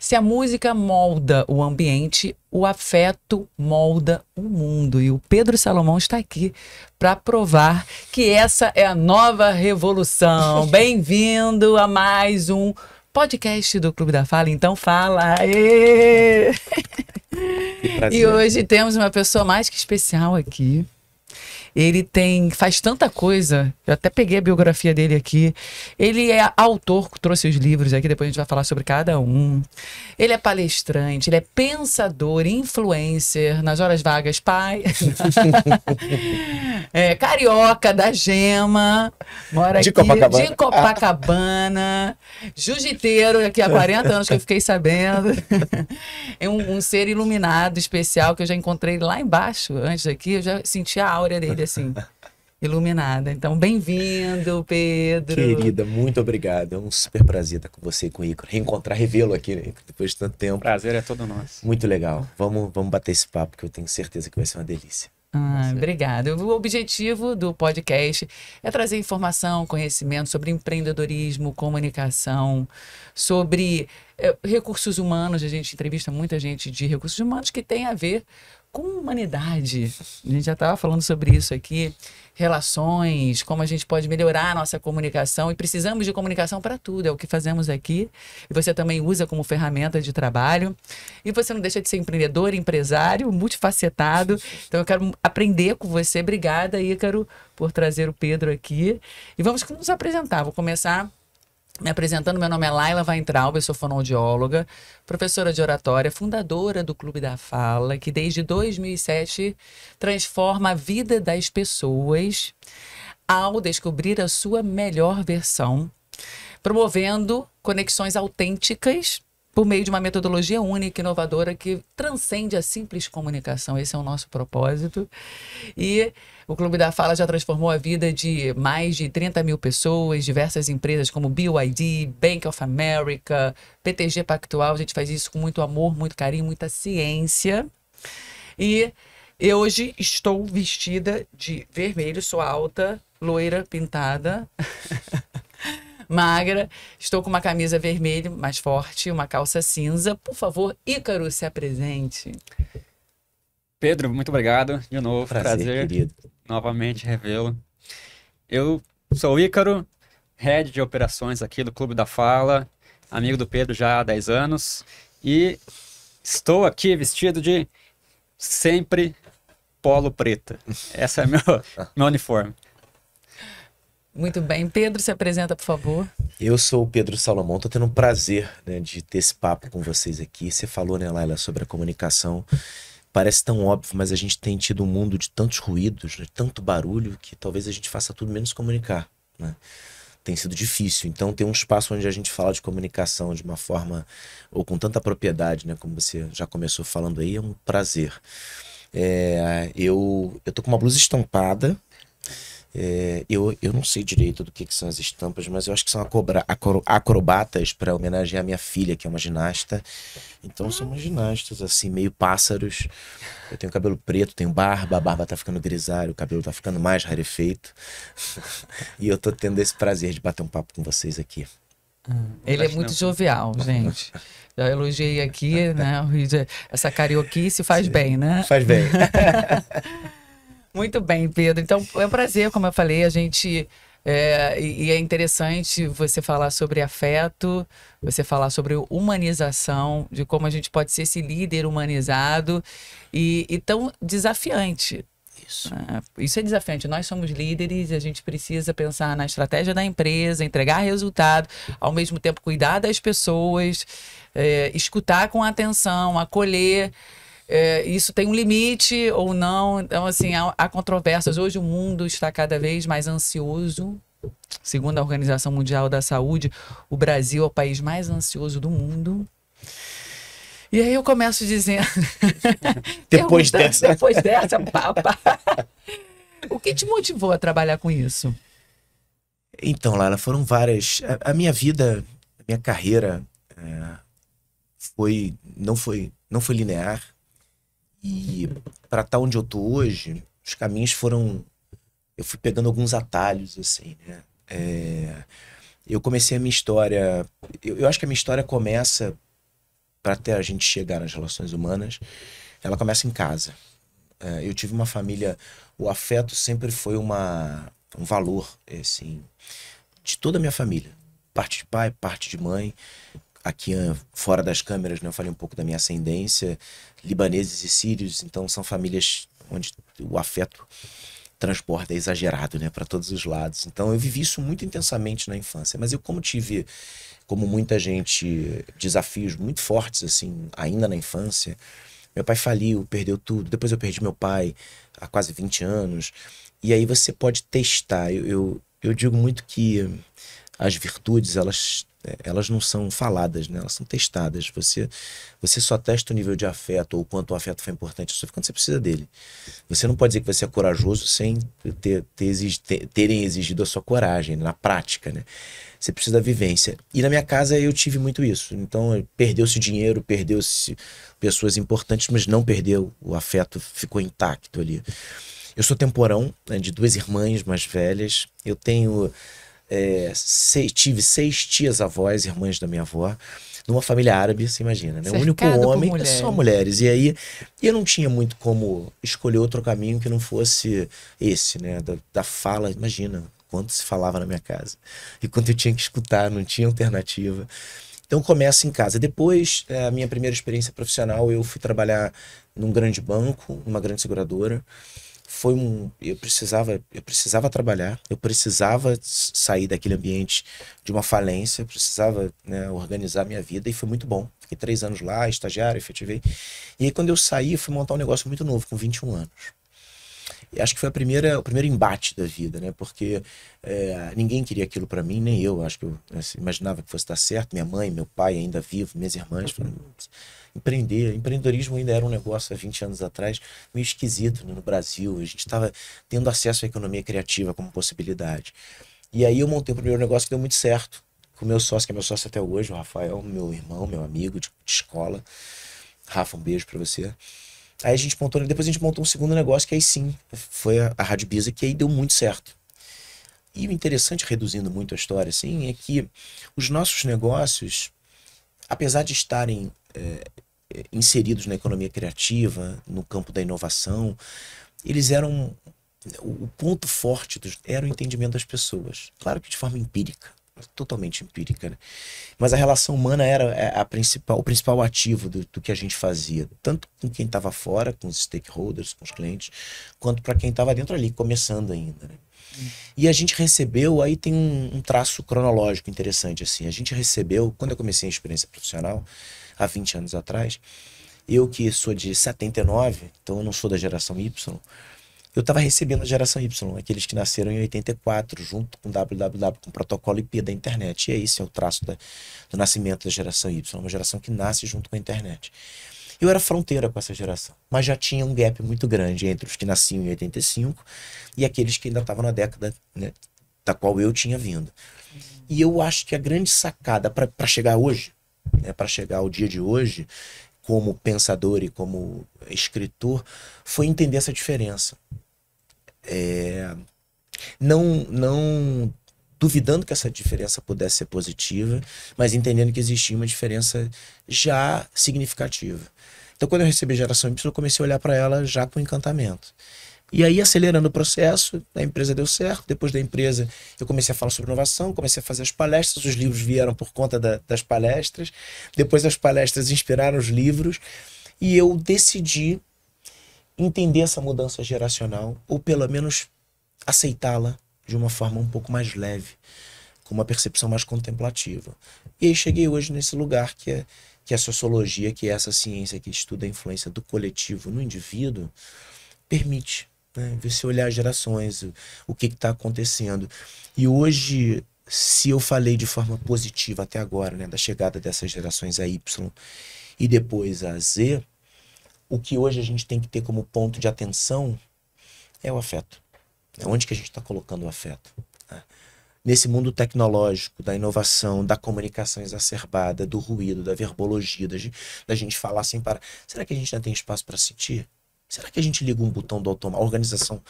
Se a música molda o ambiente, o afeto molda o mundo. E o Pedro Salomão está aqui para provar que essa é a nova revolução. Bem-vindo a mais um podcast do Clube da Fala. Então fala! Aê! E hoje temos uma pessoa mais que especial aqui. Ele faz tanta coisa, eu até peguei a biografia dele aqui. Ele é autor, trouxe os livros aqui, depois a gente vai falar sobre cada um. Ele é palestrante, ele é pensador, influencer, nas horas vagas, pai. Carioca da Gema, mora aqui de Copacabana. Jiu-jiteiro, aqui há 40 anos que eu fiquei sabendo. É um ser iluminado, especial, que eu já encontrei lá embaixo, antes aqui, eu já senti a áurea dele assim, iluminada. Então, bem-vindo, Pedro. Querida, muito obrigado. É um super prazer estar com você e com o Ícaro. Reencontrar, revê-lo aqui, né? Depois de tanto tempo. Prazer é todo nosso. Muito legal. Vamos bater esse papo, que eu tenho certeza que vai ser uma delícia. Obrigada. O objetivo do podcast é trazer informação, conhecimento sobre empreendedorismo, comunicação, sobre recursos humanos. A gente entrevista muita gente de recursos humanos que tem a ver com humanidade. A gente já estava falando sobre isso aqui. Relações, como a gente pode melhorar a nossa comunicação. E precisamos de comunicação para tudo. É o que fazemos aqui. E você também usa como ferramenta de trabalho. E você não deixa de ser empreendedor, empresário, multifacetado. Então eu quero aprender com você. Obrigada, Ícaro, por trazer o Pedro aqui. E vamos nos apresentar. Vou começar me apresentando. Meu nome é Laila Weintraub, eu sou fonoaudióloga, professora de oratória, fundadora do Clube da Fala, que desde 2007 transforma a vida das pessoas ao descobrir a sua melhor versão, promovendo conexões autênticas por meio de uma metodologia única e inovadora que transcende a simples comunicação. Esse é o nosso propósito. E o Clube da Fala já transformou a vida de mais de 30 mil pessoas, diversas empresas como BYD, Bank of America, PTG Pactual. A gente faz isso com muito amor, muito carinho, muita ciência. E eu hoje estou vestida de vermelho, sou alta, loira, pintada, magra. Estou com uma camisa vermelha, mais forte, uma calça cinza. Por favor, Ícaro, se apresente. Pedro, muito obrigado de novo. Prazer querido. Novamente revê-lo. Eu sou o Ícaro, head de operações aqui do Clube da Fala, amigo do Pedro já há 10 anos. E estou aqui vestido de sempre polo preta. Esse é meu uniforme. Muito bem. Pedro, se apresenta, por favor. Eu sou o Pedro Salomão, tô tendo um prazer, né, de ter esse papo com vocês aqui. Você falou, né, Laila, sobre a comunicação. Parece tão óbvio, mas a gente tem tido um mundo de tantos ruídos, né, tanto barulho, que talvez a gente faça tudo menos comunicar, né? Tem sido difícil. Então tem um espaço onde a gente fala de comunicação de uma forma, ou com tanta propriedade, né, como você já começou falando aí, é um prazer. Eu tô com uma blusa estampada. Eu não sei direito do que são as estampas, mas eu acho que são acrobatas para homenagear a minha filha, que é uma ginasta. Então são umas ginastas, assim, meio pássaros. Eu tenho cabelo preto, tenho barba, a barba tá ficando grisalha, o cabelo tá ficando mais rarefeito. E eu tô tendo esse prazer de bater um papo com vocês aqui. Ele é muito jovial, gente. Já elogiei aqui, né? Essa carioquice faz bem, né? Faz bem. Muito bem, Pedro. Então, é um prazer, como eu falei, a gente... e é interessante você falar sobre afeto, você falar sobre humanização, de como a gente pode ser esse líder humanizado e tão desafiante. Isso é desafiante. Nós somos líderes e a gente precisa pensar na estratégia da empresa, entregar resultado, ao mesmo tempo cuidar das pessoas, escutar com atenção, acolher. Isso tem um limite ou não. Então, assim, há controvérsias. Hoje o mundo está cada vez mais ansioso. Segundo a Organização Mundial da Saúde, o Brasil é o país mais ansioso do mundo. E aí eu começo dizendo... Depois dessa, o que te motivou a trabalhar com isso? Então, Lara, foram várias... A minha vida, a minha carreira não foi linear. E para estar onde eu tô hoje, os caminhos foram... Eu fui pegando alguns atalhos, assim, né? Eu comecei a minha história... Eu acho que a minha história começa para até a gente chegar nas relações humanas, ela começa em casa. Eu tive uma família, o afeto sempre foi um valor, assim, de toda a minha família. Parte de pai, parte de mãe. Aqui fora das câmeras, né, eu falei um pouco da minha ascendência, libaneses e sírios, então são famílias onde o afeto transborda, é exagerado, né, para todos os lados. Então eu vivi isso muito intensamente na infância, mas eu como tive, como muita gente, desafios muito fortes, assim, ainda na infância. Meu pai faliu, perdeu tudo, depois eu perdi meu pai há quase 20 anos, e aí você pode testar. Eu digo muito que as virtudes, elas não são faladas, né? Elas são testadas. Você só testa o nível de afeto ou o quanto o afeto foi importante só quando você precisa dele. Você não pode dizer que você é corajoso sem terem exigido a sua coragem, na prática, né? Você precisa da vivência. E na minha casa eu tive muito isso. Então perdeu-se dinheiro, perdeu-se pessoas importantes, mas não perdeu. O afeto ficou intacto ali. Eu sou temporão, né, de 2 irmãs mais velhas. Eu tenho... tive 6 tias-avós, irmãs da minha avó, numa família árabe, você imagina, né? O único homem, só mulheres. E aí eu não tinha muito como escolher outro caminho que não fosse esse, né? Da fala, imagina quanto se falava na minha casa. E quanto eu tinha que escutar, não tinha alternativa. Então começa em casa. Depois, a minha primeira experiência profissional, eu fui trabalhar num grande banco, numa grande seguradora. Eu precisava trabalhar, eu precisava sair daquele ambiente de uma falência, eu precisava, né, organizar minha vida, e foi muito bom. Fiquei 3 anos lá, estagiário, efetivei. E aí quando eu saí, eu fui montar um negócio muito novo, com 21 anos. E acho que foi o primeiro embate da vida, né? Porque ninguém queria aquilo para mim, nem eu. Acho que eu imaginava que fosse dar certo. Minha mãe, meu pai ainda vivo, minhas irmãs. Empreendedorismo ainda era um negócio há 20 anos atrás meio esquisito, né, no Brasil. A gente estava tendo acesso à economia criativa como possibilidade. E aí eu montei o primeiro negócio que deu muito certo, com o meu sócio, que é meu sócio até hoje, o Rafael, meu irmão, meu amigo de escola. Rafa, um beijo para você. Aí depois a gente montou um segundo negócio, que aí sim, foi a Rádio Bisa, que aí deu muito certo. E o interessante, reduzindo muito a história, assim, é que os nossos negócios, apesar de estarem inseridos na economia criativa, no campo da inovação, eles eram... O ponto forte era o entendimento das pessoas. Claro que de forma empírica, totalmente empírica, né? Mas a relação humana era o principal ativo do que a gente fazia, tanto com quem estava fora, com os stakeholders, com os clientes, quanto para quem estava dentro ali, começando ainda, né? E a gente recebeu, aí tem um traço cronológico interessante, assim. A gente recebeu, quando eu comecei a experiência profissional, há 20 anos atrás, eu que sou de 79, então eu não sou da geração Y, eu estava recebendo a geração Y, aqueles que nasceram em 84, junto com www, com o protocolo IP da internet. E esse é o traço do nascimento da geração Y, uma geração que nasce junto com a internet. Eu era fronteira com essa geração, mas já tinha um gap muito grande entre os que nasciam em 85 e aqueles que ainda estavam na década, né, da qual eu tinha vindo. E eu acho que a grande sacada para chegar hoje, né, para chegar ao dia de hoje, como pensador e como escritor, foi entender essa diferença. Não duvidando que essa diferença pudesse ser positiva, mas entendendo que existia uma diferença já significativa. Então, quando eu recebi a geração Y, eu comecei a olhar para ela já com encantamento. E aí, acelerando o processo, a empresa deu certo. Depois da empresa, eu comecei a falar sobre inovação, comecei a fazer as palestras, os livros vieram por conta das palestras. Depois as palestras inspiraram os livros, e eu decidi entender essa mudança geracional, ou pelo menos aceitá-la de uma forma um pouco mais leve, com uma percepção mais contemplativa. E aí cheguei hoje nesse lugar que é a sociologia, que é essa ciência que estuda a influência do coletivo no indivíduo, permite, né, você olhar as gerações, o que está acontecendo. E hoje, se eu falei de forma positiva até agora, né, da chegada dessas gerações a Y e depois a Z, o que hoje a gente tem que ter como ponto de atenção é o afeto. É onde que a gente está colocando o afeto, né? Nesse mundo tecnológico, da inovação, da comunicação exacerbada, do ruído, da verbologia, da gente falar sem parar. Será que a gente ainda tem espaço para sentir? Será que a gente liga um botão do automático? A Organização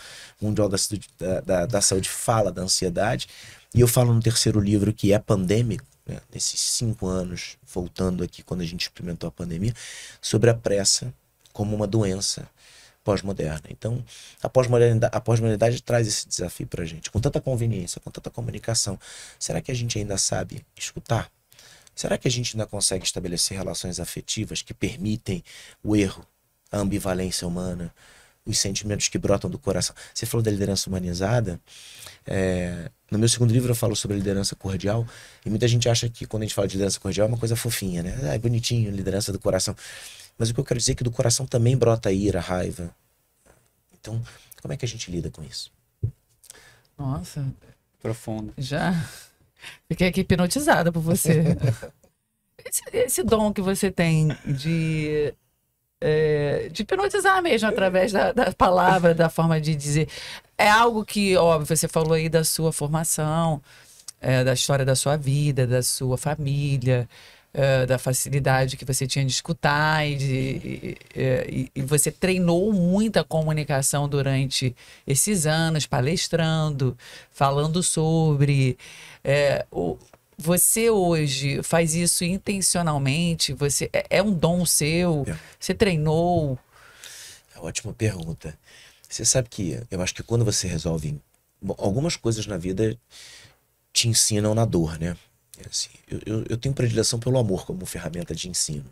Mundial da Saúde fala da ansiedade, e eu falo no terceiro livro que é pandêmico, né, nesses 5 anos, voltando aqui quando a gente experimentou a pandemia, sobre a pressa como uma doença pós-moderna. Então, a pós-modernidade traz esse desafio para a gente, com tanta conveniência, com tanta comunicação. Será que a gente ainda sabe escutar? Será que a gente ainda consegue estabelecer relações afetivas que permitem o erro, a ambivalência humana, os sentimentos que brotam do coração? Você falou da liderança humanizada. No meu segundo livro eu falo sobre a liderança cordial, e muita gente acha que quando a gente fala de liderança cordial é uma coisa fofinha, né? É bonitinho, liderança do coração. Mas o que eu quero dizer é que do coração também brota a ira, a raiva. Então, como é que a gente lida com isso? Nossa, Profundo. já fiquei aqui hipnotizada por você. Esse dom que você tem de hipnotizar mesmo através da palavra, da forma de dizer, é algo que, óbvio, você falou aí da sua formação, da história da sua vida, da sua família, da facilidade que você tinha de escutar e você treinou muita comunicação durante esses anos, palestrando, falando sobre. Você hoje faz isso intencionalmente? É um dom seu? Você treinou? Ótima pergunta. Você sabe que eu acho que quando você resolve... Bom, algumas coisas na vida te ensinam na dor, né? Assim, eu tenho predileção pelo amor como ferramenta de ensino.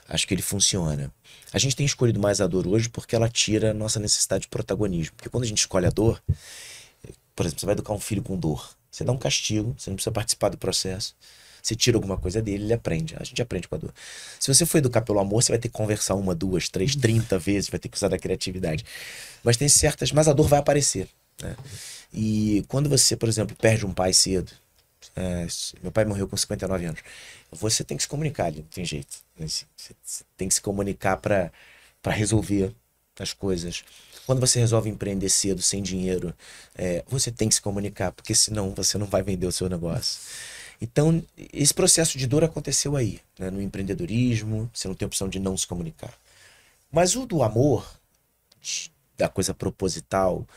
Acho que ele funciona. A gente tem escolhido mais a dor hoje porque ela tira a nossa necessidade de protagonismo. Porque quando a gente escolhe a dor, por exemplo, você vai educar um filho com dor. Você dá um castigo, você não precisa participar do processo. Você tira alguma coisa dele, ele aprende. A gente aprende com a dor. Se você for educar pelo amor, você vai ter que conversar 1, 2, 3, 30 vezes, vai ter que usar da criatividade. Mas tem certas... Mas a dor vai aparecer, né? E quando você, por exemplo, perde um pai cedo... meu pai morreu com 59 anos. Você tem que se comunicar ali, não tem jeito. Você tem que se comunicar para resolver as coisas. Quando você resolve empreender cedo, sem dinheiro, você tem que se comunicar, porque senão você não vai vender o seu negócio. Então, esse processo de dor aconteceu aí, né? No empreendedorismo, você não tem opção de não se comunicar. Mas o do amor, da coisa proposital,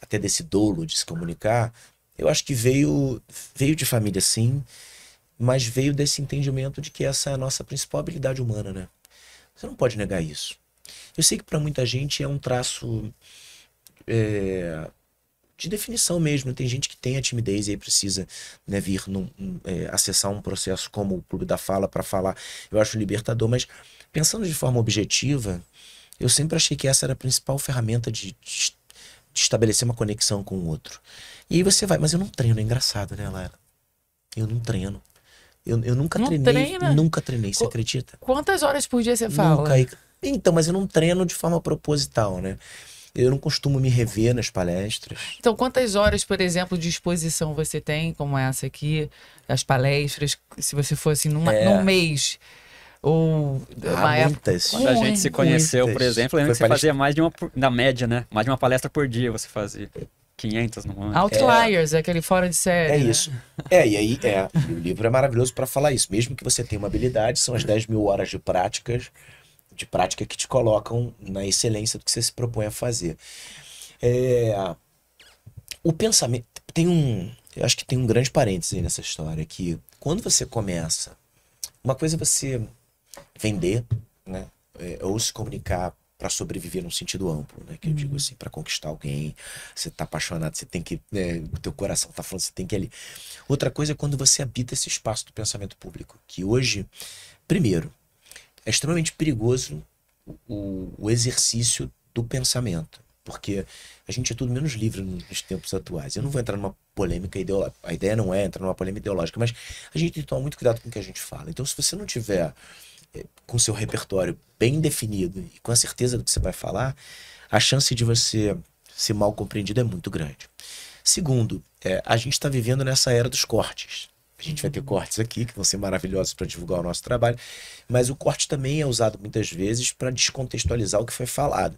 até desse dolo de se comunicar, eu acho que veio de família, sim, mas veio desse entendimento de que essa é a nossa principal habilidade humana, né? Você não pode negar isso. Eu sei que para muita gente é um traço de definição mesmo. Tem gente que tem a timidez e aí precisa, né, vir acessar um processo como o Clube da Fala para falar. Eu acho libertador, mas pensando de forma objetiva, eu sempre achei que essa era a principal ferramenta de estabelecer uma conexão com o outro. E aí você vai, mas eu não treino, é engraçado, né, Laila? Eu não treino. Eu nunca treinei, nunca treinei, você acredita? Quantas horas por dia você fala? Nunca. Então, mas eu não treino de forma proposital, né? Eu não costumo me rever nas palestras. Então, quantas horas, por exemplo, de exposição você tem, como essa aqui, as palestras, se você fosse num mês? Ou muitas. Quando a gente se conheceu, por exemplo, eu lembro que você fazia mais de uma, na média, né? Mais de uma palestra por dia você fazia. 500 no ano. Outliers, aquele fora de série. É isso. E aí, o livro é maravilhoso para falar isso. Mesmo que você tenha uma habilidade, são as 10.000 horas de prática que te colocam na excelência do que você se propõe a fazer. O pensamento... Eu acho que tem um grande parênteses aí nessa história, que quando você começa... Uma coisa é você vender, né? Ou se comunicar para sobreviver num sentido amplo, né? Que eu digo assim, para conquistar alguém, você tá apaixonado, você tem que, o teu coração tá falando, você tem que ir ali. Outra coisa é quando você habita esse espaço do pensamento público, que hoje, primeiro, é extremamente perigoso o exercício do pensamento, porque a gente é tudo menos livre nos tempos atuais. Eu não vou entrar numa polêmica ideológica, a ideia não é entrar numa polêmica ideológica, mas a gente tem que tomar muito cuidado com o que a gente fala. Então, se você não tiver com seu repertório bem definido e com a certeza do que você vai falar, a chance de você ser mal compreendido é muito grande. Segundo, a gente está vivendo nessa era dos cortes. A gente vai ter cortes aqui que vão ser maravilhosos para divulgar o nosso trabalho, mas o corte também é usado muitas vezes para descontextualizar o que foi falado,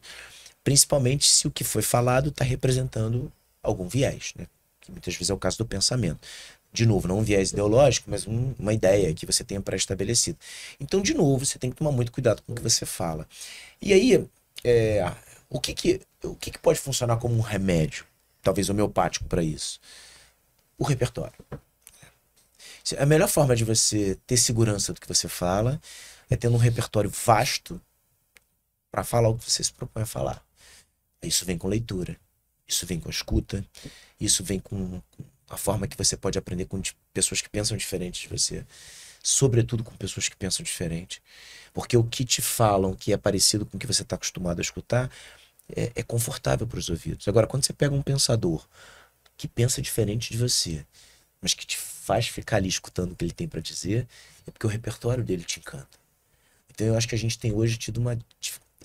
principalmente se o que foi falado está representando algum viés, né? Que muitas vezes é o caso do pensamento. De novo, não um viés ideológico, mas uma ideia que você tenha pré-estabelecida. Então, de novo, você tem que tomar muito cuidado com o que você fala. E aí, o que pode funcionar como um remédio, talvez homeopático para isso? O repertório. A melhor forma de você ter segurança do que você fala é tendo um repertório vasto para falar o que você se propõe a falar. Isso vem com leitura, isso vem com escuta, isso vem com a forma que você pode aprender com pessoas que pensam diferente de você, sobretudo com pessoas que pensam diferente. Porque o que te falam que é parecido com o que você está acostumado a escutar é confortável para os ouvidos. Agora, quando você pega um pensador que pensa diferente de você, mas que te faz ficar ali escutando o que ele tem para dizer, é porque o repertório dele te encanta. Então eu acho que a gente tem hoje tido uma...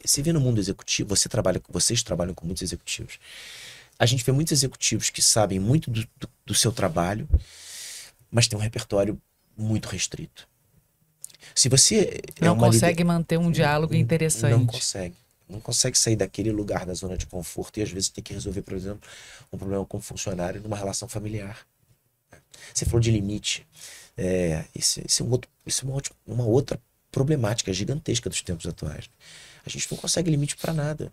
Você vê no mundo executivo, vocês trabalham com muitos executivos. A gente vê muitos executivos que sabem muito do seu trabalho, mas tem um repertório muito restrito. Se você não consegue manter um diálogo interessante. Não consegue. Não consegue sair daquele lugar da zona de conforto e às vezes tem que resolver, por exemplo, um problema com um funcionário numa relação familiar. Você falou de limite. Isso é uma outra problemática gigantesca dos tempos atuais. A gente não consegue limite para nada.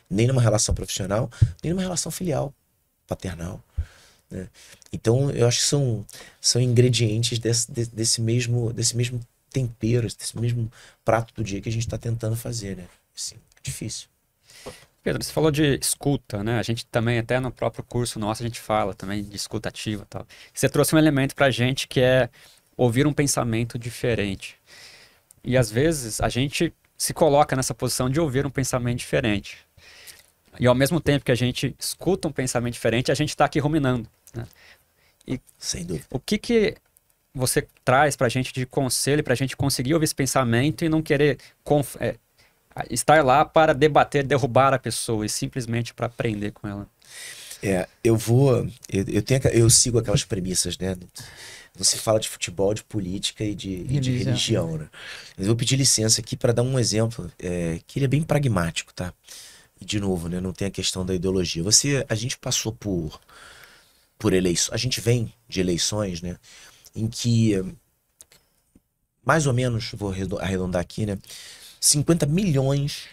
Nem numa relação profissional, nem numa relação filial, paternal. Né? Então, eu acho que são ingredientes desse mesmo tempero, desse mesmo prato do dia que a gente está tentando fazer, né? Assim, é difícil. Pedro, você falou de escuta, né? A gente também, até no próprio curso nosso, a gente fala também de escuta ativa e tal. Você trouxe um elemento pra gente que é ouvir um pensamento diferente. E às vezes a gente se coloca nessa posição de ouvir um pensamento diferente. E ao mesmo tempo que a gente escuta um pensamento diferente, a gente está aqui ruminando, né? E sem dúvida. o que você traz pra gente de conselho pra gente conseguir ouvir esse pensamento e não querer estar lá para debater, derrubar a pessoa e simplesmente para aprender com ela? Eu sigo aquelas premissas, né? Não se fala de futebol, de política e de religião, né? Mas eu vou pedir licença aqui para dar um exemplo que ele é bem pragmático, tá? E de novo, né? Não tem a questão da ideologia. A gente passou por eleições, a gente vem de eleições, né? Em que, mais ou menos, vou arredondar aqui, né? 50 milhões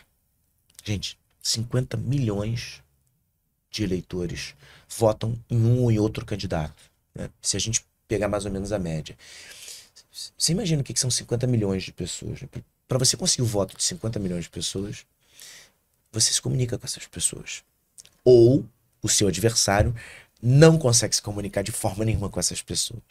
de eleitores votam em um ou em outro candidato, né? Se a gente pegar mais ou menos a média. Você imagina o que são 50 milhões de pessoas? Né? Para você conseguir o voto de 50 milhões de pessoas, você se comunica com essas pessoas. Ou o seu adversário não consegue se comunicar de forma nenhuma com essas pessoas.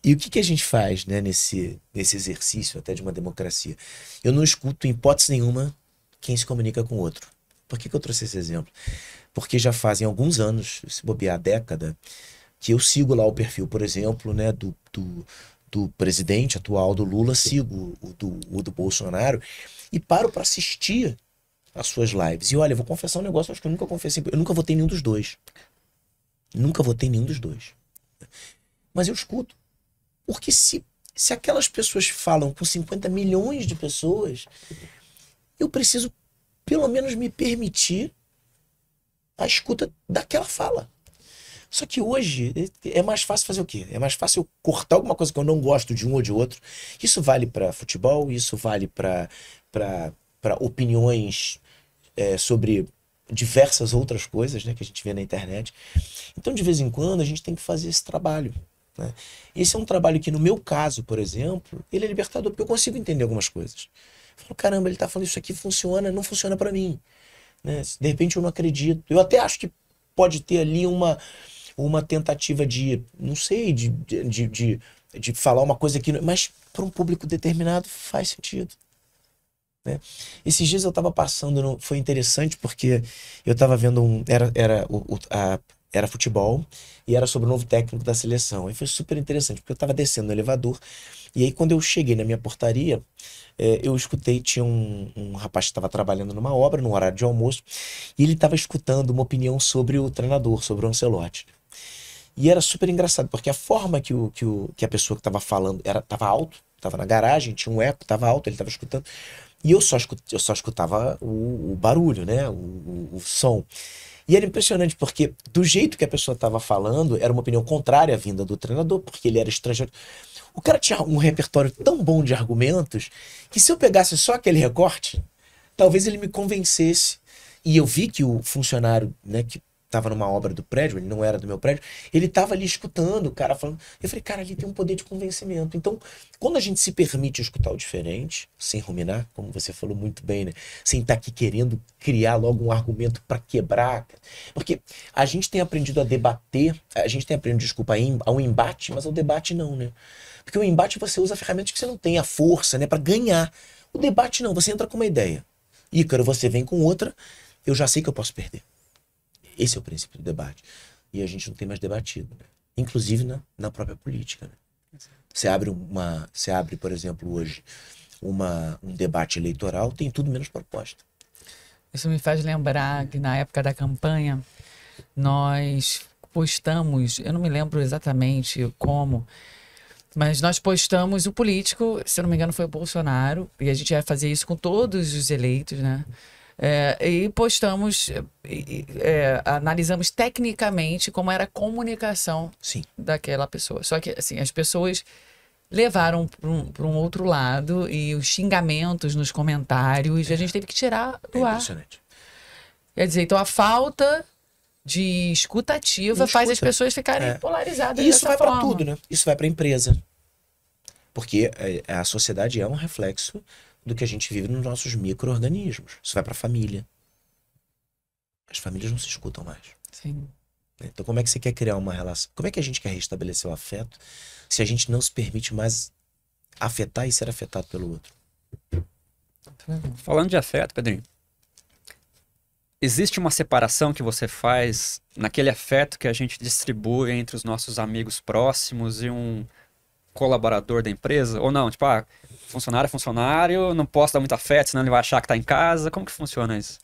E o que a gente faz, né, nesse exercício até de uma democracia? Eu não escuto, em hipótese nenhuma, quem se comunica com o outro. Por que eu trouxe esse exemplo? Porque já fazem alguns anos, se bobear a década, que eu sigo lá o perfil, por exemplo, né, do presidente atual, do Lula, sigo o do Bolsonaro e paro para assistir as suas lives. E olha, eu vou confessar um negócio, acho que eu nunca confessei, eu nunca votei em nenhum dos dois. Nunca votei em nenhum dos dois. Mas eu escuto. Porque se aquelas pessoas falam com 50 milhões de pessoas, eu preciso pelo menos me permitir a escuta daquela fala. Só que hoje é mais fácil fazer o quê? É mais fácil eu cortar alguma coisa que eu não gosto de um ou de outro. Isso vale para futebol, isso vale para opiniões sobre diversas outras coisas, né, que a gente vê na internet. Então, de vez em quando, a gente tem que fazer esse trabalho, né? Esse é um trabalho que, no meu caso, por exemplo, ele é libertador, porque eu consigo entender algumas coisas. Eu falo, caramba, ele tá falando isso aqui, funciona, não funciona para mim, né? De repente eu não acredito. Eu até acho que pode ter ali uma tentativa de, não sei, de falar uma coisa aqui, mas para um público determinado faz sentido, né? Esses dias eu estava passando, foi interessante porque eu estava vendo era futebol e era sobre o novo técnico da seleção. E foi super interessante, porque eu estava descendo no elevador e aí quando eu cheguei na minha portaria, eu escutei, tinha um rapaz que estava trabalhando numa obra, no horário de almoço, e ele estava escutando uma opinião sobre o treinador, sobre o Ancelotti. E era super engraçado, porque a forma que a pessoa que estava falando estava alto, estava na garagem, tinha um eco, estava alto, ele estava escutando, e eu só escutava o barulho, né, o som. E era impressionante, porque do jeito que a pessoa estava falando, era uma opinião contrária à vinda do treinador, porque ele era estrangeiro. O cara tinha um repertório tão bom de argumentos, que se eu pegasse só aquele recorte, talvez ele me convencesse. E eu vi que o funcionário, né, que tava numa obra do prédio, ele não era do meu prédio, ele tava ali escutando o cara falando. Eu falei, cara, ali tem um poder de convencimento. Então, quando a gente se permite escutar o diferente, sem ruminar, como você falou muito bem, né? Sem estar aqui querendo criar logo um argumento para quebrar. Porque a gente tem aprendido a debater, a gente tem aprendido, desculpa, ao embate, mas ao debate não, né? Porque o embate você usa ferramentas que você não tem a força, né, para ganhar. O debate não, você entra com uma ideia. Ícaro, você vem com outra, eu já sei que eu posso perder. Esse é o princípio do debate. E a gente não tem mais debatido, né? Inclusive na própria política, né? Você abre, por exemplo, hoje um debate eleitoral, tem tudo menos proposta. Isso me faz lembrar que na época da campanha nós postamos, eu não me lembro exatamente como, mas nós postamos o político, se eu não me engano foi o Bolsonaro, e a gente vai fazer isso com todos os eleitos, né? E postamos, analisamos tecnicamente como era a comunicação Sim. daquela pessoa. Só que assim, as pessoas levaram para um outro lado e os xingamentos nos comentários a gente teve que tirar do ar. Impressionante. Quer dizer, então a falta de escutativa Não faz as escuta. pessoas ficarem polarizadas E isso dessa vai para forma. tudo, né? Isso vai para a empresa. Porque a sociedade é um reflexo do que a gente vive nos nossos micro-organismos. Isso vai para a família. As famílias não se escutam mais. Sim. Então como é que você quer criar uma relação? Como é que a gente quer restabelecer o afeto se a gente não se permite mais afetar e ser afetado pelo outro? Falando de afeto, Pedrinho, existe uma separação que você faz naquele afeto que a gente distribui entre os nossos amigos próximos e um colaborador da empresa? Ou não? Tipo, funcionário é funcionário, não posso dar muito afeto, senão ele vai achar que tá em casa. Como que funciona isso?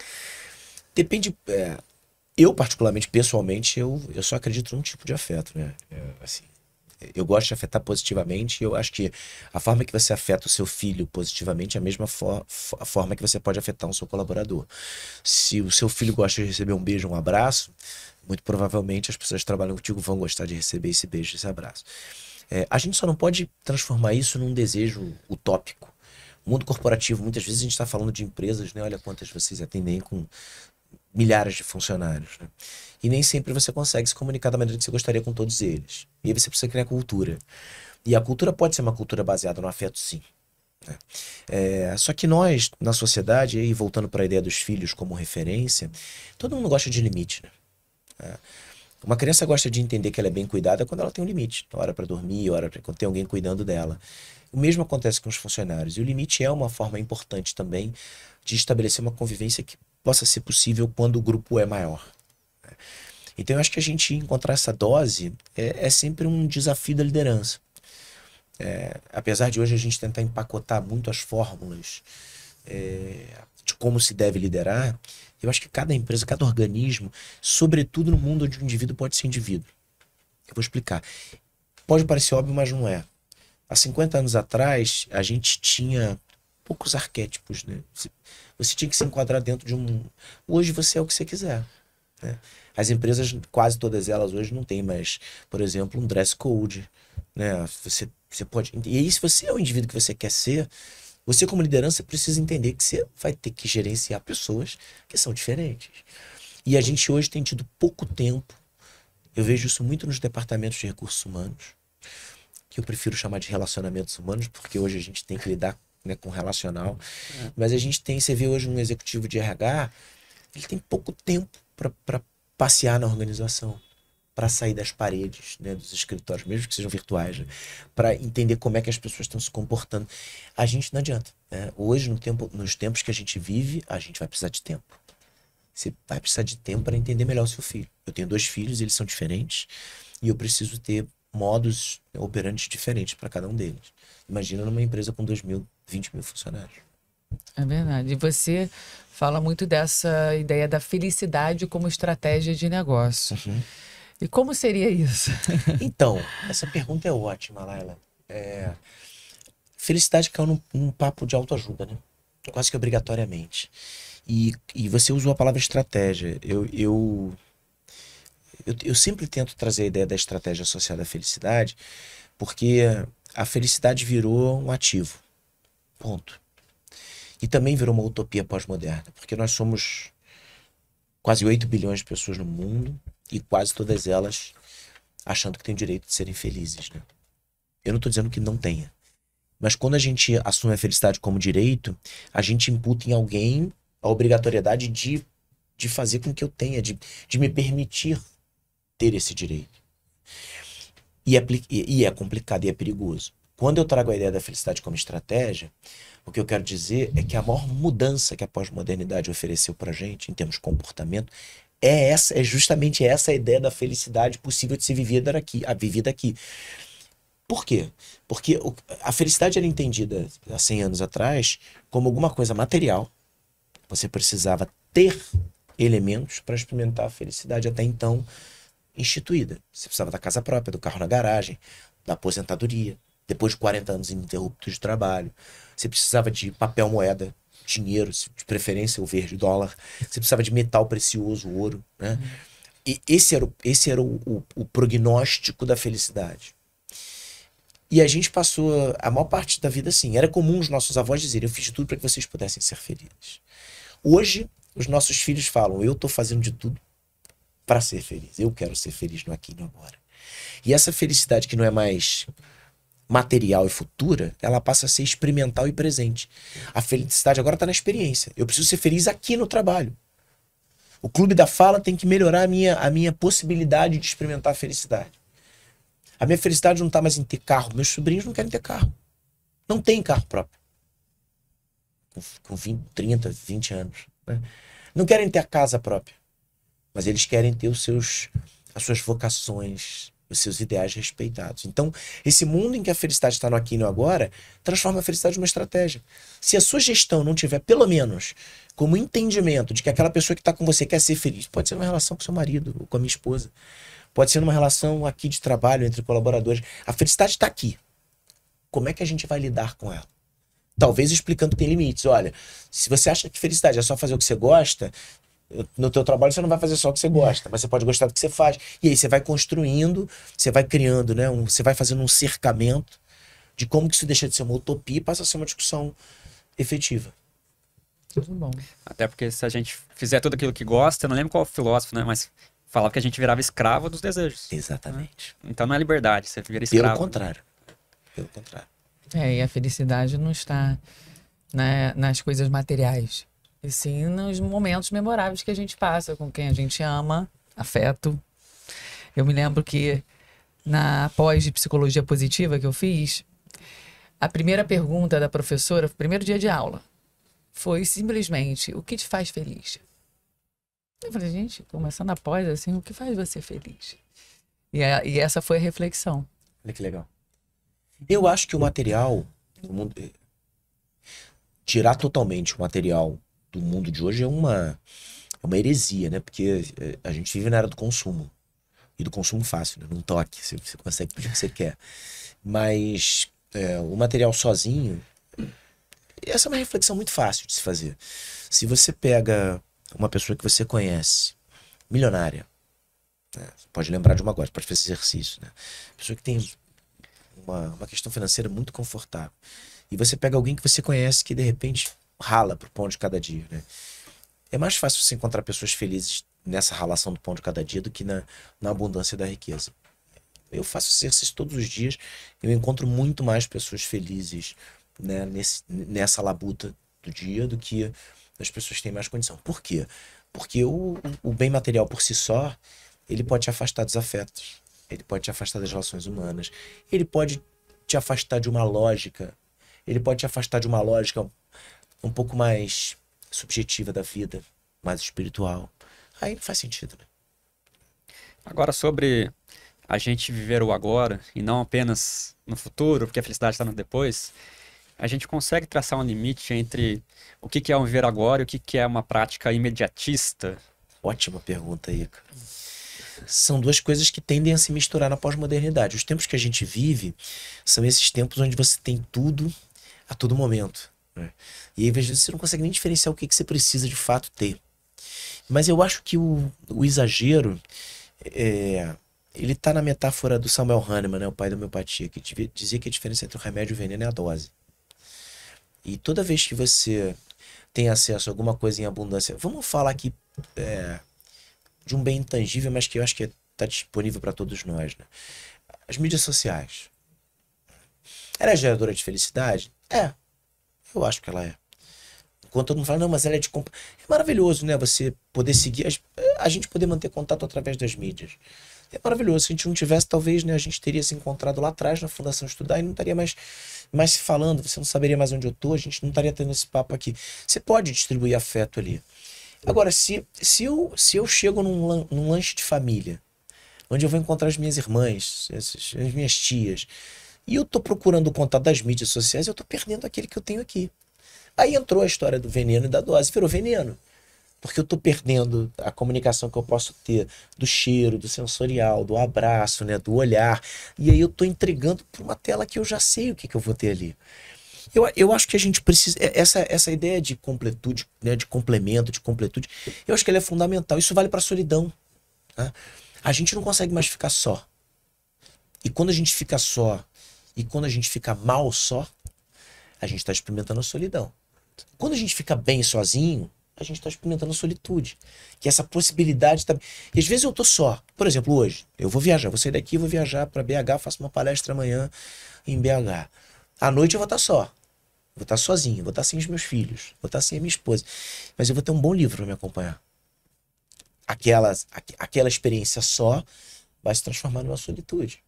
Depende. Eu, particularmente, pessoalmente, eu só acredito num tipo de afeto, né? Assim, eu gosto de afetar positivamente. Eu acho que a forma que você afeta o seu filho positivamente é a mesma a forma que você pode afetar um seu colaborador. Se o seu filho gosta de receber um beijo, um abraço, muito provavelmente as pessoas que trabalham contigo vão gostar de receber esse beijo, esse abraço. A gente só não pode transformar isso num desejo utópico. O mundo corporativo, muitas vezes a gente está falando de empresas, né? Olha quantas vocês atendem com milhares de funcionários, né? E nem sempre você consegue se comunicar da maneira que você gostaria com todos eles. E aí você precisa criar cultura. E a cultura pode ser uma cultura baseada no afeto, sim, né? Só que nós, na sociedade, e voltando para a ideia dos filhos como referência, todo mundo gosta de limite, né? Uma criança gosta de entender que ela é bem cuidada quando ela tem um limite. Hora para dormir, hora para quando tem alguém cuidando dela. O mesmo acontece com os funcionários. E o limite é uma forma importante também de estabelecer uma convivência que possa ser possível quando o grupo é maior. Então eu acho que a gente encontrar essa dose é sempre um desafio da liderança. Apesar de hoje a gente tentar empacotar muito as fórmulas de como se deve liderar, eu acho que cada empresa, cada organismo, sobretudo no mundo onde o indivíduo pode ser indivíduo. Eu vou explicar. Pode parecer óbvio, mas não é. Há 50 anos atrás, a gente tinha poucos arquétipos, né? Você tinha que se enquadrar dentro de um... Hoje você é o que você quiser, né? As empresas, quase todas elas hoje não têm mais, por exemplo, um dress code, né? Você pode... E aí, se você é o indivíduo que você quer ser, você como liderança precisa entender que você vai ter que gerenciar pessoas que são diferentes. E a gente hoje tem tido pouco tempo, eu vejo isso muito nos departamentos de recursos humanos, que eu prefiro chamar de relacionamentos humanos, porque hoje a gente tem que lidar, né, com relacional. Mas a gente tem, você vê hoje um executivo de RH, ele tem pouco tempo para passear na organização, para sair das paredes, né, dos escritórios, mesmo que sejam virtuais, né, para entender como é que as pessoas estão se comportando. A gente não adianta, né? Hoje, nos tempos que a gente vive, a gente vai precisar de tempo. Você vai precisar de tempo para entender melhor o seu filho. Eu tenho 2 filhos, eles são diferentes, e eu preciso ter modos operantes diferentes para cada um deles. Imagina numa empresa com 20 mil funcionários. É verdade. E você fala muito dessa ideia da felicidade como estratégia de negócio. Uhum. E como seria isso? Então, essa pergunta é ótima, Laila. Felicidade caiu num papo de autoajuda, né? Quase que obrigatoriamente. E você usou a palavra estratégia. Eu sempre tento trazer a ideia da estratégia associada à felicidade, porque a felicidade virou um ativo. Ponto. E também virou uma utopia pós-moderna, porque nós somos quase 8 bilhões de pessoas no mundo e quase todas elas achando que têm o direito de serem felizes, né? Eu não tô dizendo que não tenha. Mas quando a gente assume a felicidade como direito, a gente imputa em alguém a obrigatoriedade de fazer com que eu tenha, de me permitir ter esse direito. E é complicado e é perigoso. Quando eu trago a ideia da felicidade como estratégia, o que eu quero dizer é que a maior mudança que a pós-modernidade ofereceu pra gente, em termos de comportamento, é justamente essa ideia da felicidade possível de ser vivida aqui. Por quê? Porque a felicidade era entendida há 100 anos atrás como alguma coisa material. Você precisava ter elementos para experimentar a felicidade até então instituída. Você precisava da casa própria, do carro na garagem, da aposentadoria, depois de 40 anos ininterruptos de trabalho. Você precisava de papel moeda, dinheiro, de preferência o verde dólar. Você precisava de metal precioso, ouro, né? E esse era o prognóstico da felicidade. E a gente passou a maior parte da vida assim. Era comum os nossos avós dizerem: eu fiz de tudo para que vocês pudessem ser felizes. Hoje, os nossos filhos falam: eu estou fazendo de tudo para ser feliz. Eu quero ser feliz no aqui e no agora. E essa felicidade que não é mais material e futura, ela passa a ser experimental e presente. A felicidade agora está na experiência. Eu preciso ser feliz aqui no trabalho. O Clube da Fala tem que melhorar a minha possibilidade de experimentar a felicidade. A minha felicidade não está mais em ter carro. Meus sobrinhos não querem ter carro. Não tem carro próprio. Com 20, 30, 20 anos. Né? Não querem ter a casa própria. Mas eles querem ter as suas vocações, os seus ideais respeitados. Então, esse mundo em que a felicidade está no aqui e no agora, transforma a felicidade numa estratégia. Se a sua gestão não tiver, pelo menos, como entendimento de que aquela pessoa que está com você quer ser feliz, pode ser uma relação com seu marido ou com a minha esposa, pode ser numa relação aqui de trabalho entre colaboradores. A felicidade está aqui. Como é que a gente vai lidar com ela? Talvez explicando que tem limites. Olha, se você acha que felicidade é só fazer o que você gosta, no teu trabalho você não vai fazer só o que você gosta, mas você pode gostar do que você faz. E aí você vai construindo, você vai criando, né? Você vai fazendo um cercamento de como que isso deixa de ser uma utopia e passa a ser uma discussão efetiva. Tudo bom. Até porque se a gente fizer tudo aquilo que gosta, eu não lembro qual filósofo, né? Mas falava que a gente virava escravo dos desejos. Exatamente. Né? Então não é liberdade, você vira escravo. Pelo contrário. Pelo contrário. E a felicidade não está, né, nas coisas materiais, e sim nos momentos memoráveis que a gente passa com quem a gente ama, afeto. Eu me lembro que na pós de psicologia positiva que eu fiz, a primeira pergunta da professora, no primeiro dia de aula, foi simplesmente: o que te faz feliz? Eu falei: gente, começando a pós assim, o que faz você feliz? E essa foi a reflexão. Olha que legal. Eu acho que o material, tirar totalmente o material do mundo de hoje é uma heresia, né? Porque a gente vive na era do consumo. E do consumo fácil, né? Num toque, você consegue pedir o que você quer. Mas o material sozinho, essa é uma reflexão muito fácil de se fazer. Se você pega uma pessoa que você conhece, milionária, né? Pode lembrar de uma agora, pode fazer exercício, né? Pessoa que tem uma questão financeira muito confortável. E você pega alguém que você conhece que de repente rala pro pão de cada dia, né? É mais fácil você encontrar pessoas felizes nessa relação do pão de cada dia do que na abundância da riqueza. Eu faço exercício todos os dias, eu encontro muito mais pessoas felizes, né, nessa labuta do dia do que as pessoas que têm mais condição. Por quê? Porque o bem material por si só, ele pode te afastar dos afetos, ele pode te afastar das relações humanas, ele pode te afastar de uma lógica, um pouco mais subjetiva da vida, mais espiritual. Aí não faz sentido, né? Agora sobre a gente viver o agora e não apenas no futuro, porque a felicidade está no depois, a gente consegue traçar um limite entre o que é um viver agora e o que é uma prática imediatista? Ótima pergunta, Ica. São duas coisas que tendem a se misturar na pós-modernidade. Os tempos que a gente vive são esses tempos onde você tem tudo a todo momento, né? E aí, às vezes, você não consegue nem diferenciar o que você precisa de fato ter. Mas eu acho que o exagero, ele tá na metáfora do Samuel Hahnemann, né, o pai da homeopatia, que dizia que a diferença entre o remédio e o veneno é a dose. E toda vez que você tem acesso a alguma coisa em abundância, vamos falar aqui de um bem intangível, mas que eu acho que está disponível para todos nós, né? As mídias sociais. Ela é geradora de felicidade? É, eu acho que ela é. Quando todo mundo fala, não, mas ela é de... É maravilhoso, né? Você poder seguir, a gente poder manter contato através das mídias. É maravilhoso. Se a gente não tivesse, talvez, né, a gente teria se encontrado lá atrás na Fundação Estudar e não estaria mais se falando, você não saberia mais onde eu tô, a gente não estaria tendo esse papo aqui. Você pode distribuir afeto ali. Agora, se eu chego num lanche de família, onde eu vou encontrar as minhas irmãs, as minhas tias, e eu tô procurando o contato das mídias sociais, eu tô perdendo aquele que eu tenho aqui. Aí entrou a história do veneno e da dose, virou veneno. Porque eu tô perdendo a comunicação que eu posso ter do cheiro, do sensorial, do abraço, né, do olhar. E aí eu tô entregando para uma tela que eu já sei o que eu vou ter ali. Eu acho que a gente precisa... Essa ideia de completude, né, de complemento, de completude, eu acho que ela é fundamental. Isso vale para a solidão. Tá? A gente não consegue mais ficar só. E quando a gente fica só, e quando a gente fica mal só, a gente está experimentando a solidão. Quando a gente fica bem sozinho, a gente está experimentando a solitude. Que essa possibilidade também. E às vezes eu tô só. Por exemplo, hoje, eu vou viajar, vou sair daqui, vou viajar para BH, faço uma palestra amanhã em BH. À noite eu vou estar só. Vou estar sozinho, vou estar sem os meus filhos, vou estar sem a minha esposa. Mas eu vou ter um bom livro para me acompanhar. Aquela experiência só vai se transformar numa solitude.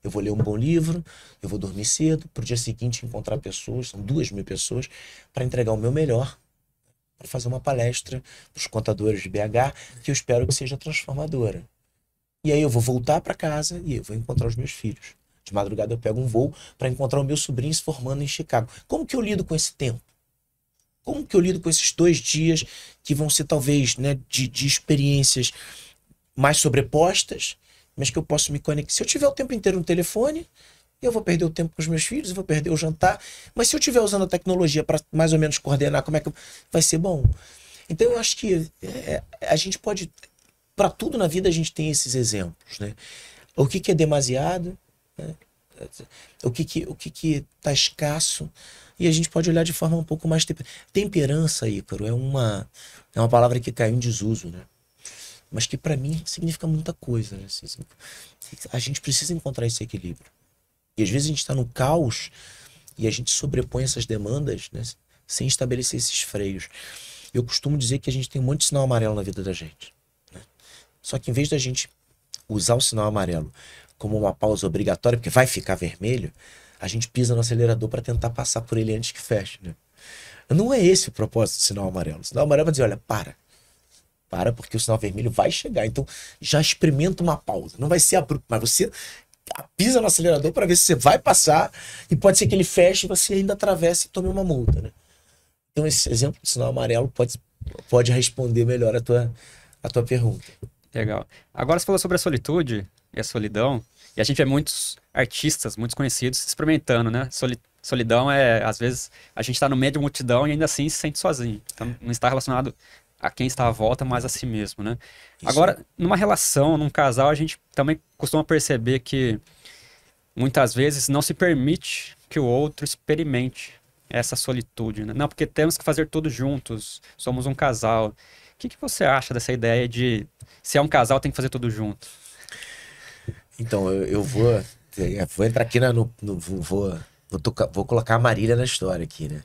Eu vou ler um bom livro, eu vou dormir cedo, pro dia seguinte encontrar pessoas, são 2.000 pessoas, para entregar o meu melhor, para fazer uma palestra para os contadores de BH, que eu espero que seja transformadora. E aí eu vou voltar para casa e eu vou encontrar os meus filhos. De madrugada eu pego um voo para encontrar o meu sobrinho se formando em Chicago. Como que eu lido com esse tempo? Como que eu lido com esses 2 dias que vão ser talvez, né, de experiências mais sobrepostas, mas que eu posso me conectar? Se eu tiver o tempo inteiro no telefone, eu vou perder o tempo com os meus filhos, eu vou perder o jantar. Mas se eu estiver usando a tecnologia para mais ou menos coordenar como é que vai ser bom. Então eu acho que a gente pode... Para tudo na vida a gente tem esses exemplos, né? O que é demasiado, né? O que tá escasso, e a gente pode olhar de forma um pouco mais... Temperança, Ícaro, é uma palavra que caiu em desuso, né? Mas que para mim significa muita coisa, né? A gente precisa encontrar esse equilíbrio. E às vezes a gente está no caos e a gente sobrepõe essas demandas, né, sem estabelecer esses freios. Eu costumo dizer que a gente tem um monte de sinal amarelo na vida da gente, né? Só que em vez da gente usar o sinal amarelo como uma pausa obrigatória, porque vai ficar vermelho, a gente pisa no acelerador para tentar passar por ele antes que feche, né? Não é esse o propósito do sinal amarelo. O sinal amarelo vai dizer, olha, para, porque o sinal vermelho vai chegar. Então já experimenta uma pausa. Não vai ser abrupto, mas você pisa no acelerador para ver se você vai passar, e pode ser que ele feche e você ainda atravesse e tome uma multa, né? Então esse exemplo de sinal amarelo pode responder melhor a tua pergunta. Legal. Agora você falou sobre a solitude e a solidão, e a gente vê muitos artistas, muitos conhecidos experimentando, né? Solidão é, às vezes, a gente está no meio de uma multidão e ainda assim se sente sozinho. Então não está relacionado a quem está à volta, mas a si mesmo, né? Isso. Agora, numa relação, num casal, a gente também costuma perceber que muitas vezes não se permite que o outro experimente essa solitude, né? Não, porque temos que fazer tudo juntos, somos um casal. O que você acha dessa ideia de, se é um casal, tem que fazer tudo junto? Então, eu vou entrar aqui vou colocar a Marília na história aqui, né?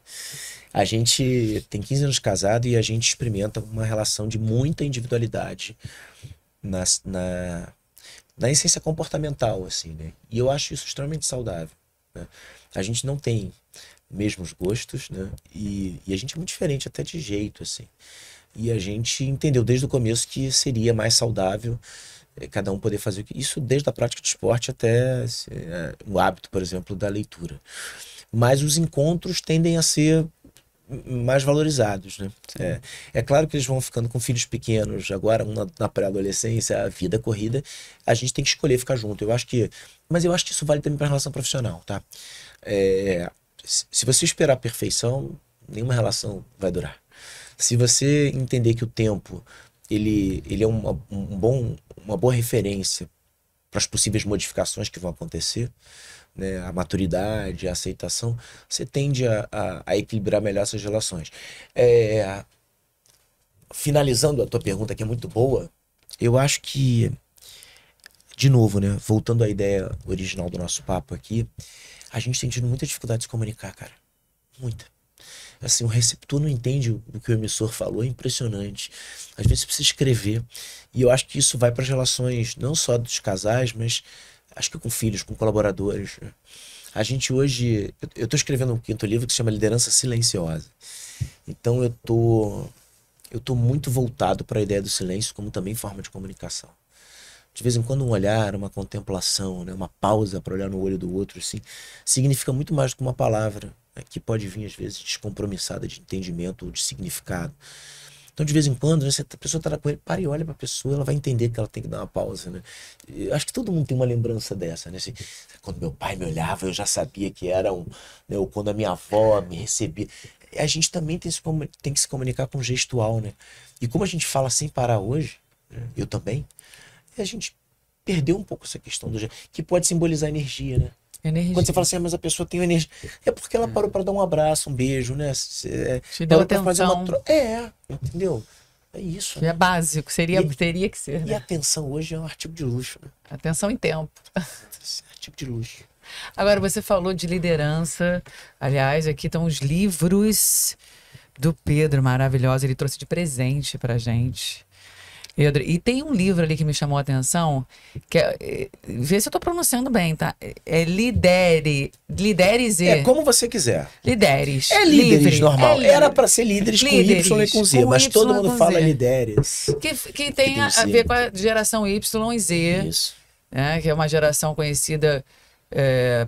A gente tem 15 anos de casado e a gente experimenta uma relação de muita individualidade na essência comportamental, assim, né? E eu acho isso extremamente saudável, né? A gente não tem mesmos gostos, né? E a gente é muito diferente até de jeito, assim. E a gente entendeu desde o começo que seria mais saudável cada um poder fazer isso, desde a prática de esporte até o hábito, por exemplo, da leitura. Mas os encontros tendem a ser mais valorizados, né? É claro que eles vão ficando com filhos pequenos, agora na pré-adolescência, a vida corrida, a gente tem que escolher ficar junto. Mas eu acho que isso vale também para a relação profissional, tá? Se você esperar a perfeição, nenhuma relação vai durar. Se você entender que o tempo ele é uma boa referência para as possíveis modificações que vão acontecer, né, a maturidade, a aceitação, você tende a equilibrar melhor essas relações. Finalizando a tua pergunta, que é muito boa, Eu acho que, de novo, né? Voltando à ideia original do nosso papo aqui, a gente tem tido muita dificuldade de se comunicar, cara. Muita. Assim, o receptor não entende o que o emissor falou, é impressionante. Às vezes você precisa escrever. E eu acho que isso vai para as relações, não só dos casais, mas acho que com filhos, com colaboradores. A gente hoje... Eu tô escrevendo um quinto livro que se chama Liderança Silenciosa. Então eu tô muito voltado para a ideia do silêncio como também forma de comunicação. De vez em quando um olhar, uma contemplação, né, uma pausa para olhar no olho do outro, assim, significa muito mais do que uma palavra, né, que pode vir às vezes descompromissada de entendimento ou de significado. Então de vez em quando, né, se a pessoa está com ele, para e olha para a pessoa, ela vai entender que ela tem que dar uma pausa, né? Eu acho que todo mundo tem uma lembrança dessa, né? Assim, quando meu pai me olhava, eu já sabia que era né, ou quando a minha avó me recebia. A gente também tem que se comunicar com gestual, né? E como a gente fala sem parar hoje, né, eu também, a gente perdeu um pouco essa questão do que pode simbolizar energia, né? Energia. Quando você fala assim, mas a pessoa tem energia, é porque ela parou para dar um abraço, um beijo, né? Te deu Parou pra fazer atenção. entendeu? É isso. Que é básico, teria que ser, E né? a atenção hoje é um artigo de luxo, né? Atenção em tempo. Artigo de luxo. Agora, você falou de liderança. Aliás, aqui estão os livros do Pedro, maravilhosos. Ele trouxe de presente pra gente. Pedro, e tem um livro ali que me chamou a atenção, que vê se eu tô pronunciando bem, tá? É Lideres e... É como você quiser. Lideres. É líderes, Livre. normal. É Era para ser líderes com Y e com Z, com mas todo Y mundo com fala Z. líderes. Que tem a ver com a geração Y e Z. Isso. Né, que é uma geração conhecida,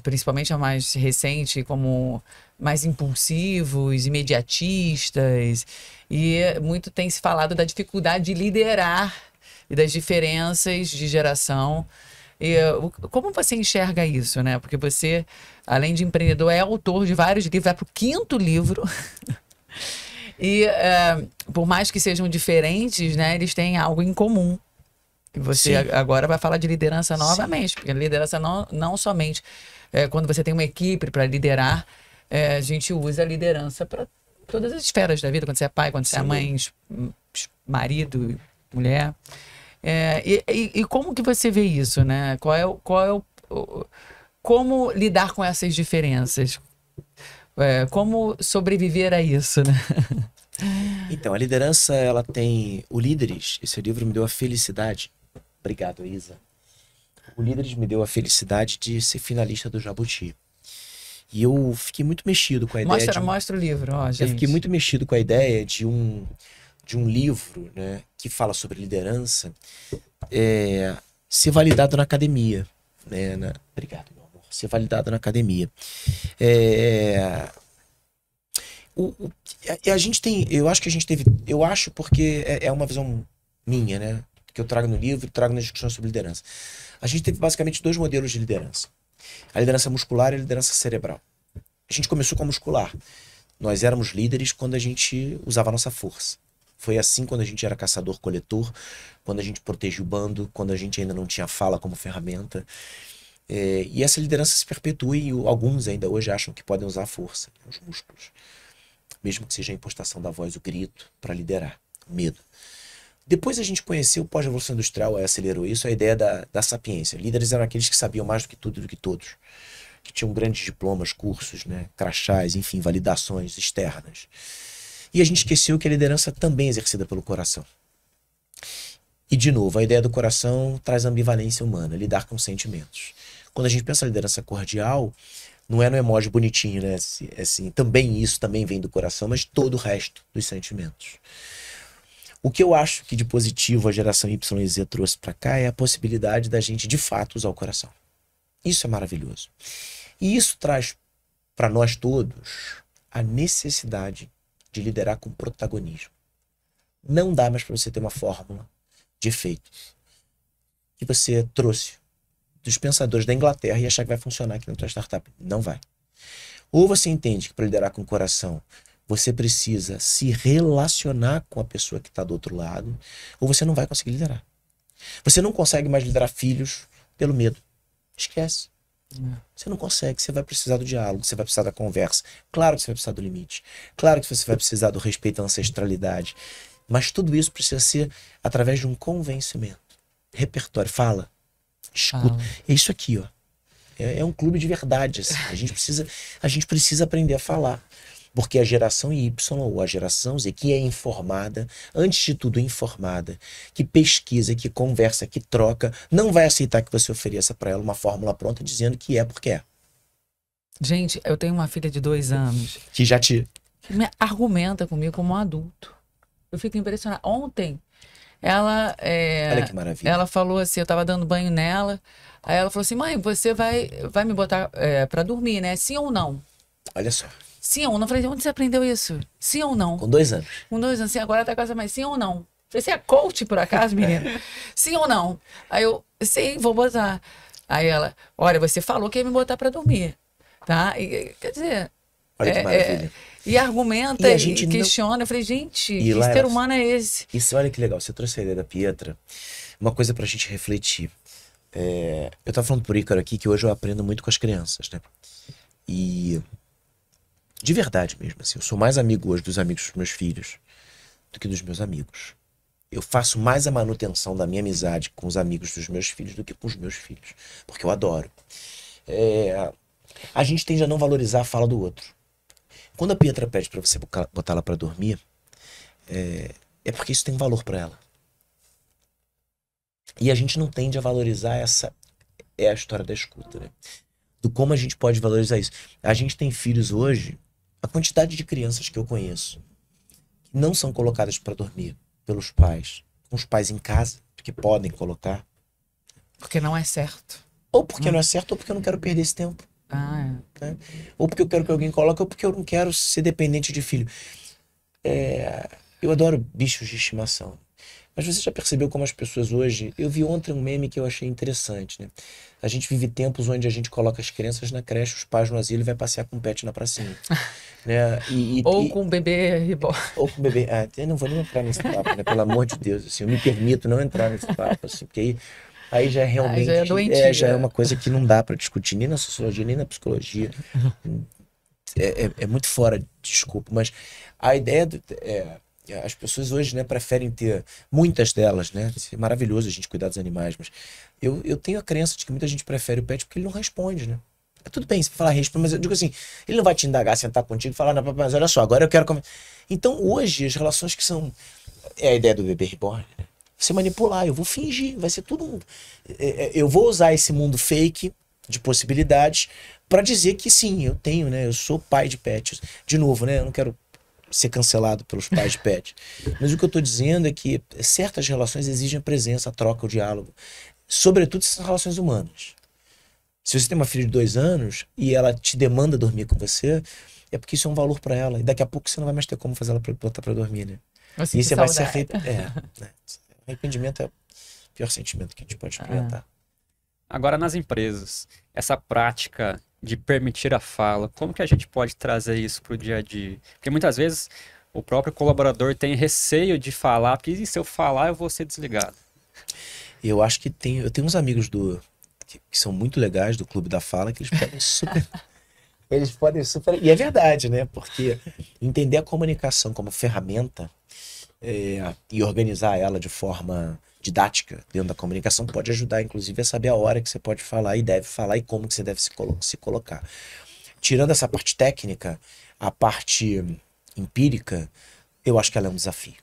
principalmente a mais recente, como mais impulsivos, imediatistas, e muito tem se falado da dificuldade de liderar e das diferenças de geração. E, como você enxerga isso, né? Porque você, além de empreendedor, é autor de vários livros, vai para o quinto livro. E por mais que sejam diferentes, né, eles têm algo em comum. E você Sim. agora vai falar de liderança novamente, porque liderança não somente quando você tem uma equipe para liderar, a gente usa a liderança para todas as esferas da vida, quando você é pai, quando você é mãe, marido, mulher. E como que você vê isso, né? Como lidar com essas diferenças? Como sobreviver a isso, né? Então, a liderança, ela tem... O Líderes, esse livro me deu a felicidade. Obrigado, Isa. O Líderes me deu a felicidade de ser finalista do Jabuti. E eu fiquei muito mexido com a ideia Mostra o livro, ó, gente. Eu fiquei muito mexido com a ideia de um livro, né, que fala sobre liderança ser validado na academia. Né, Obrigado, meu amor. Ser validado na academia. A gente tem... Eu acho que a gente teve... Eu acho porque é uma visão minha, né? Que eu trago no livro e trago nas discussões sobre liderança. A gente teve basicamente dois modelos de liderança. A liderança muscular e a liderança cerebral. A gente começou com a muscular. Nós éramos líderes quando a gente usava a nossa força. Foi assim quando a gente era caçador-coletor, quando a gente protegia o bando, quando a gente ainda não tinha fala como ferramenta. E essa liderança se perpetua e alguns ainda hoje acham que podem usar a força, os músculos. Mesmo que seja a impostação da voz, o grito, para liderar. O medo. Depois a gente conheceu, pós-revolução industrial, acelerou isso, a ideia da sapiência. Líderes eram aqueles que sabiam mais do que tudo e do que todos. Que tinham grandes diplomas, cursos, né, crachás, enfim, validações externas. E a gente esqueceu que a liderança também é exercida pelo coração. E, de novo, a ideia do coração traz ambivalência humana, lidar com sentimentos. Quando a gente pensa em liderança cordial, não é no emoji bonitinho, né? Assim, também isso também vem do coração, mas todo o resto dos sentimentos. O que eu acho que de positivo a geração Y e Z trouxe para cá é a possibilidade da gente, de fato, usar o coração. Isso é maravilhoso. E isso traz para nós todos a necessidade de liderar com protagonismo. Não dá mais para você ter uma fórmula de efeitos que você trouxe dos pensadores da Inglaterra e achar que vai funcionar aqui na tua startup. Não vai. Ou você entende que para liderar com o coração você precisa se relacionar com a pessoa que está do outro lado, ou você não vai conseguir liderar. Você não consegue mais liderar filhos pelo medo. Esquece. Você não consegue, você vai precisar do diálogo, você vai precisar da conversa. Claro que você vai precisar do limite. Claro que você vai precisar do respeito à ancestralidade. Mas tudo isso precisa ser através de um convencimento. Repertório, fala, escuta. Fala. É isso aqui, ó. É um clube de verdade, assim. A gente precisa aprender a falar. Porque a geração Y, ou a geração Z, que é informada, antes de tudo informada, que pesquisa, que conversa, que troca, não vai aceitar que você ofereça para ela uma fórmula pronta dizendo que é porque é. Gente, eu tenho uma filha de 2 anos Que já te... que me argumenta comigo como um adulto. Eu fico impressionada. Ontem, ela, Olha que maravilha. ela falou assim, eu tava dando banho nela, aí ela falou assim, mãe, você vai me botar pra dormir, né? Sim ou não? Olha só. Sim ou não? Eu falei, onde você aprendeu isso? Sim ou não? Com 2 anos. Com 2 anos, assim, agora tá com essa mãe, sim ou não? Falei, você é coach por acaso, menina? Sim ou não? Aí eu, sim, vou botar. Aí ela, olha, você falou que ia me botar pra dormir, tá? E, quer dizer... Olha que maravilha. E argumenta E a e gente não- questiona. Eu falei, gente, E que lá ser ela- humano é esse? Isso, olha que legal. Você trouxe a ideia da Pietra. Uma coisa pra gente refletir. Eu tava falando por Ícaro aqui que hoje eu aprendo muito com as crianças, né? E... De verdade mesmo, assim. Eu sou mais amigo hoje dos amigos dos meus filhos do que dos meus amigos. Eu faço mais a manutenção da minha amizade com os amigos dos meus filhos do que com os meus filhos. Porque eu adoro. A gente tende a não valorizar a fala do outro. Quando a Pietra pede pra você botar ela pra dormir, é porque isso tem valor pra ela. E a gente não tende a valorizar essa... É a história da escuta, né? Do como a gente pode valorizar isso. A gente tem filhos hoje, a quantidade de crianças que eu conheço, que não são colocadas pra dormir pelos pais, com os pais em casa, porque podem colocar, Porque não é certo. ou porque não é certo, ou porque eu não quero perder esse tempo. Ah, Né? Ou porque eu quero que alguém coloque, ou porque eu não quero ser dependente de filho. Eu adoro bichos de estimação. Mas você já percebeu como as pessoas hoje... Eu vi ontem um meme que eu achei interessante, né? A gente vive tempos onde a gente coloca as crianças na creche, os pais no asilo e vai passear com o pet na pracinha. Né? ou com o bebê reborn. Ou com o bebê. Eu não vou nem entrar nesse papo, né? Pelo amor de Deus. Assim, eu me permito não entrar nesse papo, assim, porque aí já é realmente... já é doentio, já é uma coisa que não dá pra discutir nem na sociologia, nem na psicologia. É muito fora, desculpa, mas a ideia as pessoas hoje, né, preferem ter, muitas delas, né, é maravilhoso a gente cuidar dos animais, mas eu tenho a crença de que muita gente prefere o pet porque ele não responde, né? Tudo bem, se falar responde, mas eu digo assim, ele não vai te indagar, sentar contigo e falar, não, mas olha só, agora eu quero comer. Então hoje as relações que são, a ideia do bebê reborn, né? Você manipular, eu vou fingir, vai ser tudo, eu vou usar esse mundo fake de possibilidades para dizer que sim, eu tenho, né, eu sou pai de pets. De novo, né, eu não quero ser cancelado pelos pais de pet. Mas o que eu estou dizendo é que certas relações exigem a presença, a troca, o diálogo. Sobretudo se são relações humanas. Se você tem uma filha de 2 anos e ela te demanda dormir com você, é porque isso é um valor para ela. E daqui a pouco você não vai mais ter como fazer ela botar para dormir, né? E você vai se arrepender. Né? Arrependimento é o pior sentimento que a gente pode experimentar. Agora, nas empresas, essa prática de permitir a fala, como que a gente pode trazer isso para o dia a dia? Porque muitas vezes o próprio colaborador tem receio de falar, porque se eu falar eu vou ser desligado. Eu acho que eu tenho uns amigos que são muito legais do Clube da Fala, que eles podem super... eles podem super... E é verdade, né? Porque entender a comunicação como ferramenta e organizar ela de forma didática dentro da comunicação pode ajudar, inclusive, a saber a hora que você pode falar e deve falar e como que você deve se colocar. Tirando essa parte técnica, a parte empírica, eu acho que ela é um desafio.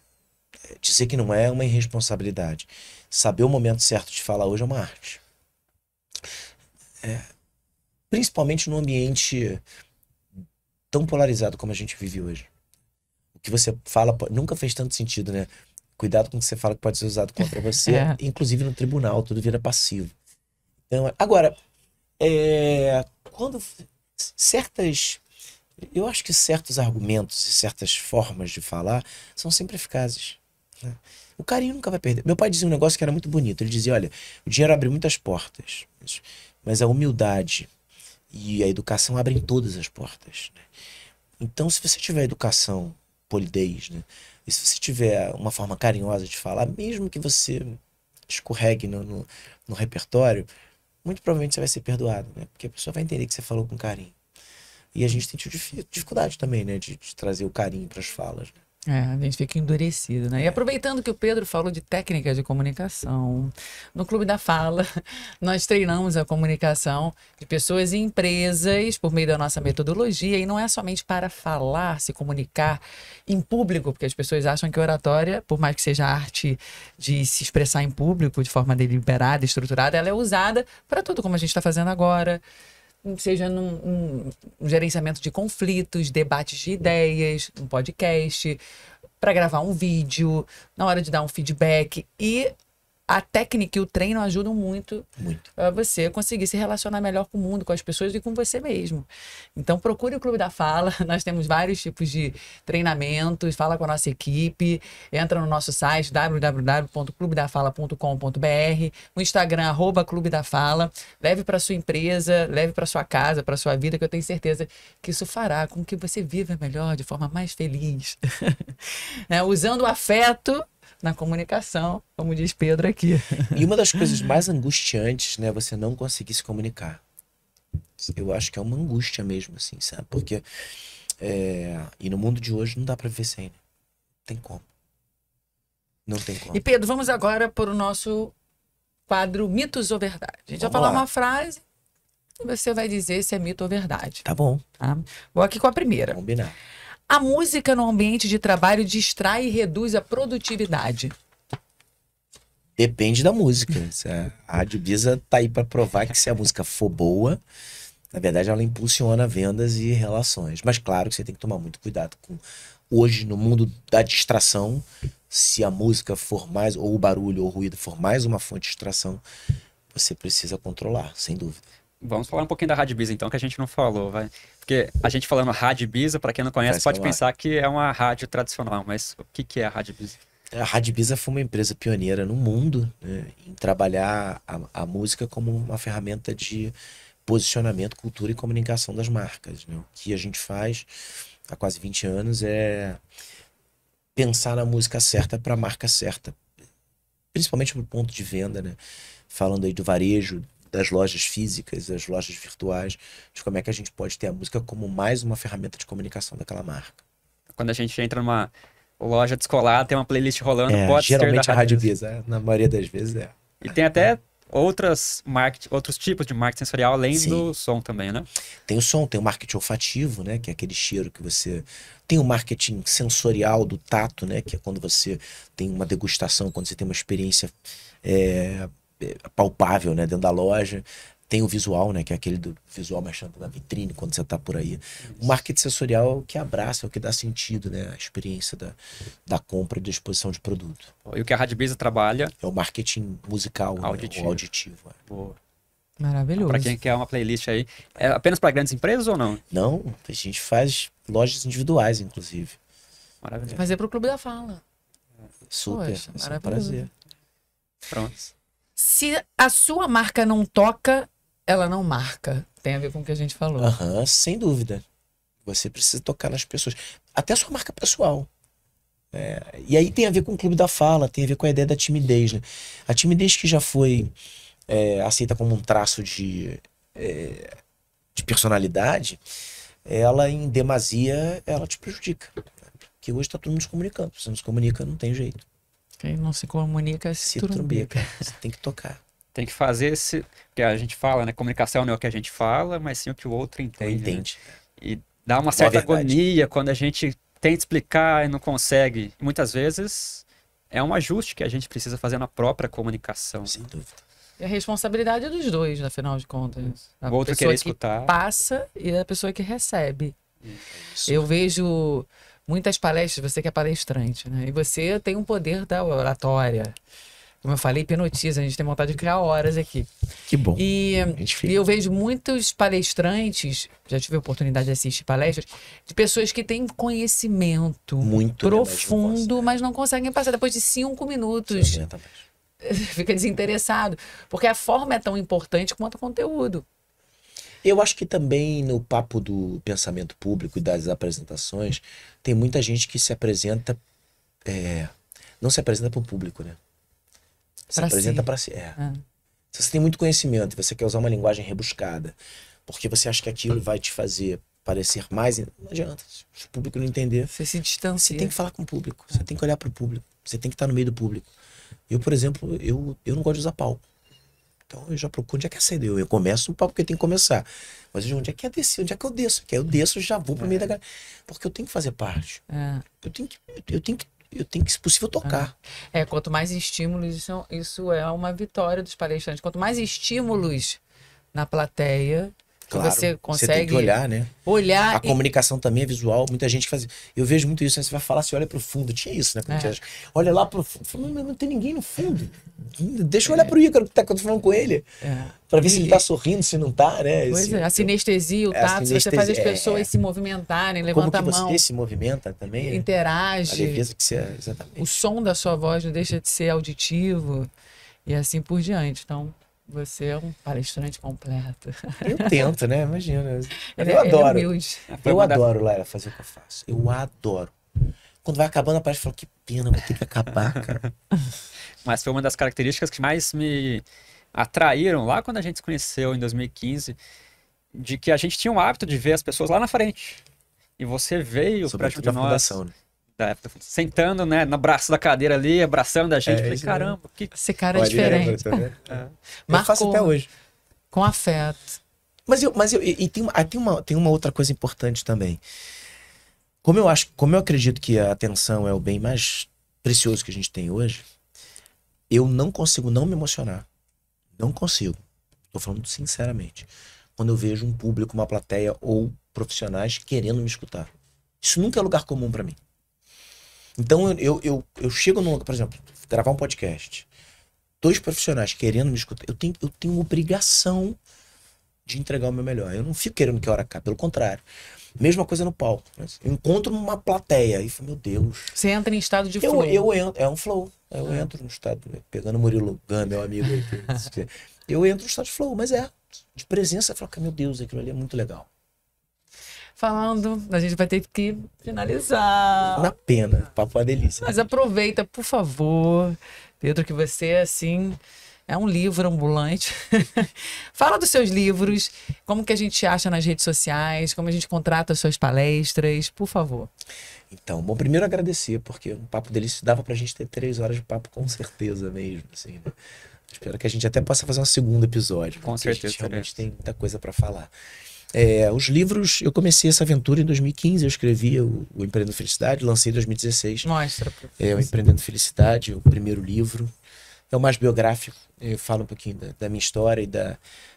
Dizer que não é uma irresponsabilidade. Saber o momento certo de falar hoje é uma arte. Principalmente num ambiente tão polarizado como a gente vive hoje. O que você fala nunca fez tanto sentido, né? Cuidado com o que você fala que pode ser usado contra você, inclusive no tribunal, tudo vira passivo. Então, agora, quando eu acho que certos argumentos e certas formas de falar são sempre eficazes, né? O carinho nunca vai perder. Meu pai dizia um negócio que era muito bonito. Ele dizia, olha, o dinheiro abre muitas portas, mas a humildade e a educação abrem todas as portas, né? Então, se você tiver educação, polidez, né? E se você tiver uma forma carinhosa de falar, mesmo que você escorregue no repertório, muito provavelmente você vai ser perdoado, né? Porque a pessoa vai entender que você falou com carinho. E a gente tem tido dificuldade também, né? De trazer o carinho para as falas, né? A gente fica endurecido, né? E aproveitando que o Pedro falou de técnicas de comunicação, no Clube da Fala, nós treinamos a comunicação de pessoas e empresas por meio da nossa metodologia, e não é somente para falar, se comunicar em público, porque as pessoas acham que oratória, por mais que seja a arte de se expressar em público de forma deliberada, estruturada, ela é usada para tudo, como a gente está fazendo agora. Seja num gerenciamento de conflitos, debates de ideias, um podcast, para gravar um vídeo, na hora de dar um feedback. E a técnica e o treino ajudam muito, a você conseguir se relacionar melhor com o mundo, com as pessoas e com você mesmo. Então procure o Clube da Fala, nós temos vários tipos de treinamentos, fala com a nossa equipe, entra no nosso site www.clubedafala.com.br, no Instagram @Clube da Fala, leve para sua empresa, leve para sua casa, para sua vida, que eu tenho certeza que isso fará com que você viva melhor, de forma mais feliz. Né? Usando o afeto na comunicação, como diz Pedro aqui. E uma das coisas mais angustiantes, né, você não conseguir se comunicar. Eu acho que é uma angústia mesmo, assim, sabe? Porque e no mundo de hoje não dá pra viver sem, né? Não tem como. Não tem como. E Pedro, vamos agora para o nosso quadro Mitos ou Verdade. A gente vai falar uma frase e você vai dizer se é mito ou verdade. Tá bom. Tá? Vou aqui com a primeira. Combinar. A música no ambiente de trabalho distrai e reduz a produtividade. Depende da música. A Rádio Bisa tá aí pra provar que se a música for boa, na verdade ela impulsiona vendas e relações. Mas claro que você tem que tomar muito cuidado com... Hoje, no mundo da distração, se a música for mais, ou o barulho ou o ruído for mais uma fonte de distração, você precisa controlar, sem dúvida. Vamos falar um pouquinho da Rádio Bisa, então, que a gente não falou, vai. Porque a gente falando Rádio Bisa, para quem não conhece, pode pensar que é uma rádio tradicional, mas o que é a Rádio Bisa? A Rádio Bisa foi uma empresa pioneira no mundo, né, em trabalhar a música como uma ferramenta de posicionamento, cultura e comunicação das marcas, né? O que a gente faz há quase 20 anos é pensar na música certa para a marca certa, principalmente no ponto de venda, né? Falando aí do varejo, das lojas físicas, das lojas virtuais, de como é que a gente pode ter a música como mais uma ferramenta de comunicação daquela marca. Quando a gente entra numa loja descolada, tem uma playlist rolando, pode geralmente ser da a Rádio Bisa, na maioria das vezes é. E tem até outros tipos de marketing sensorial, além do som também, né? Tem o som, tem o marketing olfativo, né? Que é aquele cheiro que você... Tem o marketing sensorial do tato, né? Que é quando você tem uma degustação, quando você tem uma experiência palpável, né, dentro da loja. Tem o visual, né, que é aquele do visual mexendo na vitrine quando você está por aí. O marketing sensorial é o que abraça, é o que dá sentido, né, a experiência da compra e da exposição de produto. E o que a Rádio Bisa trabalha é o marketing musical, auditivo. Né, o auditivo. Boa. Maravilhoso. Para quem quer uma playlist aí, é apenas para grandes empresas ou não? Não, a gente faz lojas individuais, inclusive. Maravilha. Fazer para o Clube da Fala. Super, Poxa, é um prazer. Pronto. Se a sua marca não toca, ela não marca. Tem a ver com o que a gente falou. Sem dúvida. Você precisa tocar nas pessoas. Até a sua marca pessoal. E aí tem a ver com o Clube da Fala, tem a ver com a ideia da timidez, né? A timidez que já foi aceita como um traço de personalidade, ela em demasia, ela te prejudica. Porque hoje tá todo mundo se comunicando. Se não se comunica, não tem jeito. Quem não se comunica se trumbica. Você tem que tocar. Tem que fazer esse... Porque a gente fala, né? Comunicação não é o que a gente fala, mas sim o que o outro entende. Né? E dá uma certa agonia quando a gente tenta explicar e não consegue. Muitas vezes é um ajuste que a gente precisa fazer na própria comunicação. Sem dúvida. E a responsabilidade é dos dois, afinal de contas. O outro querer escutar. Passa e a pessoa que recebe. Isso. Eu vejo muitas palestras, você que é palestrante, né? E você tem um poder da oratória. Como eu falei, hipnotiza, a gente tem vontade de criar horas aqui. Que bom. E eu vejo muitos palestrantes, já tive a oportunidade de assistir palestras, de pessoas que têm conhecimento muito profundo, mas não conseguem passar depois de 5 minutos. Fica desinteressado. Porque a forma é tão importante quanto o conteúdo. Eu acho que também no papo do pensamento público e das apresentações, tem muita gente que se apresenta, não se apresenta para o público, né? Se apresenta para si. Se você tem muito conhecimento e você quer usar uma linguagem rebuscada, porque você acha que aquilo vai te fazer parecer mais. Não adianta. Se o público não entender, Você se você distancia. tem que falar com o público. Você tem que olhar para o público. Você tem que estar no meio do público. Eu, por exemplo, eu não gosto de usar palco. Então eu já procuro onde é que é acender. Eu começo no palco porque tem que começar. Mas onde é que é descer? Onde é que eu desço? Que aí eu desço e já vou pro meio da galera. Porque eu tenho que fazer parte. É. Eu tenho que, se possível, tocar. Quanto mais estímulos, isso é uma vitória dos palestrantes. Quanto mais estímulos na plateia, que Claro, você consegue tem que olhar, né? olhar A comunicação também é visual. Muita gente faz. Eu vejo muito isso. Né? Você vai falar, você olha pro fundo. Tinha isso, né? Quando tinha- olha lá pro fundo. Falo, não tem ninguém no fundo. Deixa eu olhar pro Ícaro que eu tô falando com ele. Pra ver se ele tá sorrindo, se não tá, né? Pois é, a sinestesia, o a tato, você faz as sinestesia, pessoas se movimentarem, Como levanta que a mão, você se movimenta também, né? A interage. leveza que você é, exatamente. O som da sua voz não deixa de ser auditivo e assim por diante. Então, você é um palestrante completo. Eu tento, né? Imagina. Ele Eu é adoro. humilde. Eu adoro, Laila, fazer o que eu faço. Eu adoro. Quando vai acabando a palestra, eu falo, que pena, vai ter que acabar, cara. Mas foi uma das características que mais me atraíram lá quando a gente se conheceu em 2015, de que a gente tinha um hábito de ver as pessoas lá na frente. E você veio pra junto da de nós, fundação, né? sentando, né, no braço da cadeira ali, abraçando a gente. Falei, isso caramba, que Esse cara é Olha, diferente. tá vendo? Eu faço Marcou até hoje. com afeto. E tem uma outra coisa importante também. Como eu acredito que a atenção é o bem mais precioso que a gente tem hoje, eu não consigo não me emocionar. Não consigo. Tô falando sinceramente. Quando eu vejo um público, uma plateia ou profissionais querendo me escutar. Isso nunca é lugar comum pra mim. Então eu chego num, por exemplo, gravar um podcast. 2 profissionais querendo me escutar. Eu tenho obrigação de entregar o meu melhor. Eu não fico querendo que a hora acabe, pelo contrário. Mesma coisa no palco. Eu encontro uma plateia e falo, meu Deus. Você entra em estado de flow. Eu entro, é um flow. Eu entro no estado, pegando o Murilo Gun, meu amigo aí. Eu entro no estado de flow, mas de presença, eu falo, meu Deus, aquilo ali é muito legal. Falando, a gente vai ter que finalizar. Na pena, papo é uma delícia. Mas aproveita, por favor, Pedro, que você, assim, é um livro ambulante. Fala dos seus livros, como que a gente acha nas redes sociais, como a gente contrata as suas palestras, por favor. Então, bom, primeiro agradecer, porque um papo delícia dava pra gente ter 3 horas de papo com certeza mesmo, assim, né? Espero que a gente até possa fazer um segundo episódio. Com porque certeza, a gente realmente tem muita coisa pra falar. Os livros, eu comecei essa aventura em 2015, eu escrevi o Empreendendo Felicidade, lancei em 2016. Mostra. O Empreendendo Felicidade, o primeiro livro. É o mais biográfico, eu falo um pouquinho da minha história e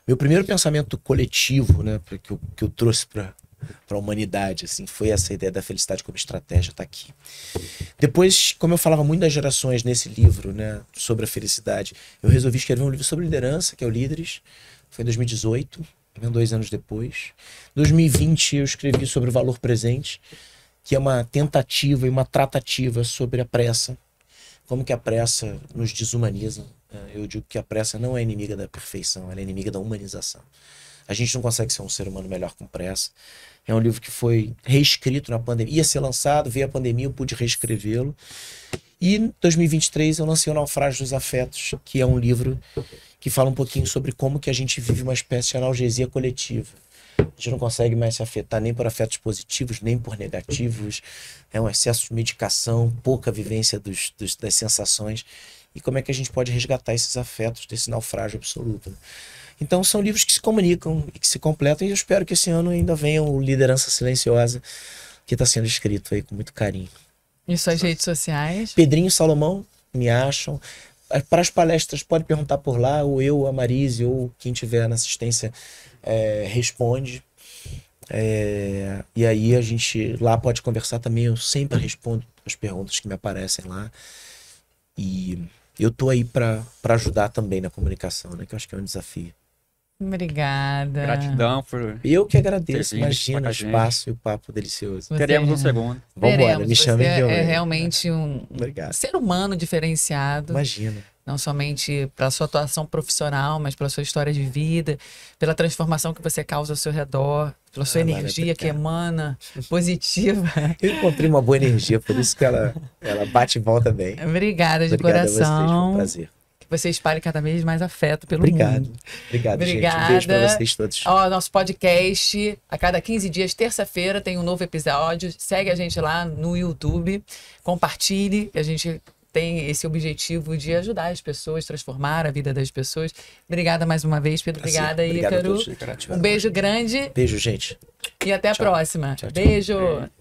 meu primeiro pensamento coletivo, né, que eu trouxe para a humanidade, assim, foi essa ideia da felicidade como estratégia, tá aqui. Depois, como eu falava muito das gerações nesse livro, né, sobre a felicidade, eu resolvi escrever um livro sobre liderança, que é o Líderes, foi em 2018, 2 anos depois. Em 2020 eu escrevi sobre o valor presente, que é uma tentativa e uma tratativa sobre a pressa, como que a pressa nos desumaniza. Eu digo que a pressa não é inimiga da perfeição, ela é inimiga da humanização. A gente não consegue ser um ser humano melhor com pressa. É um livro que foi reescrito na pandemia. Ia ser lançado, veio a pandemia, eu pude reescrevê-lo. E em 2023 eu lancei o Naufrágio dos Afetos, que é um livro que fala um pouquinho sobre como que a gente vive uma espécie de analgesia coletiva. A gente não consegue mais se afetar nem por afetos positivos, nem por negativos. É um excesso de medicação, pouca vivência das sensações. E como é que a gente pode resgatar esses afetos desse naufrágio absoluto, né? Então são livros que se comunicam e que se completam. E eu espero que esse ano ainda venha o Liderança Silenciosa, que está sendo escrito aí com muito carinho. E suas redes sociais? Pedrinho Salomão, me acham. Para as palestras, pode perguntar por lá, ou eu, a Marise, ou quem tiver na assistência responde. E aí a gente lá pode conversar também. Eu sempre respondo as perguntas que me aparecem lá. E eu tô aí para ajudar também na comunicação, né? Que eu acho que é um desafio. Obrigada. gratidão por... Eu que agradeço. Ter vindo Imagina o com a gente. espaço e o papo delicioso. Você- Teremos um segundo. Vambora, Veremos. me chamem Você que eu é venho. realmente um Obrigado. ser humano diferenciado. Imagina. Não somente pela sua atuação profissional, mas pela sua história de vida, pela transformação que você causa ao seu redor, pela sua Mara, energia que obrigado. emana, positiva. Eu encontrei uma boa energia, por isso que ela bate e volta bem. Obrigada de Obrigado a vocês, foi um coração. prazer. você espalhe cada vez mais afeto pelo Obrigado. mundo. Obrigado, Obrigada. gente. Um beijo pra vocês todos. Ó, nosso podcast, a cada 15 dias, terça-feira, tem um novo episódio. Segue a gente lá no YouTube. Compartilhe. A gente tem esse objetivo de ajudar as pessoas, transformar a vida das pessoas. Obrigada mais uma vez, Pedro. Obrigada, Obrigado a Ícaro. todos que tiveram Um beijo com a gente. grande Beijo, gente. e até a Tchau. próxima. Tchau, tchau. Beijo.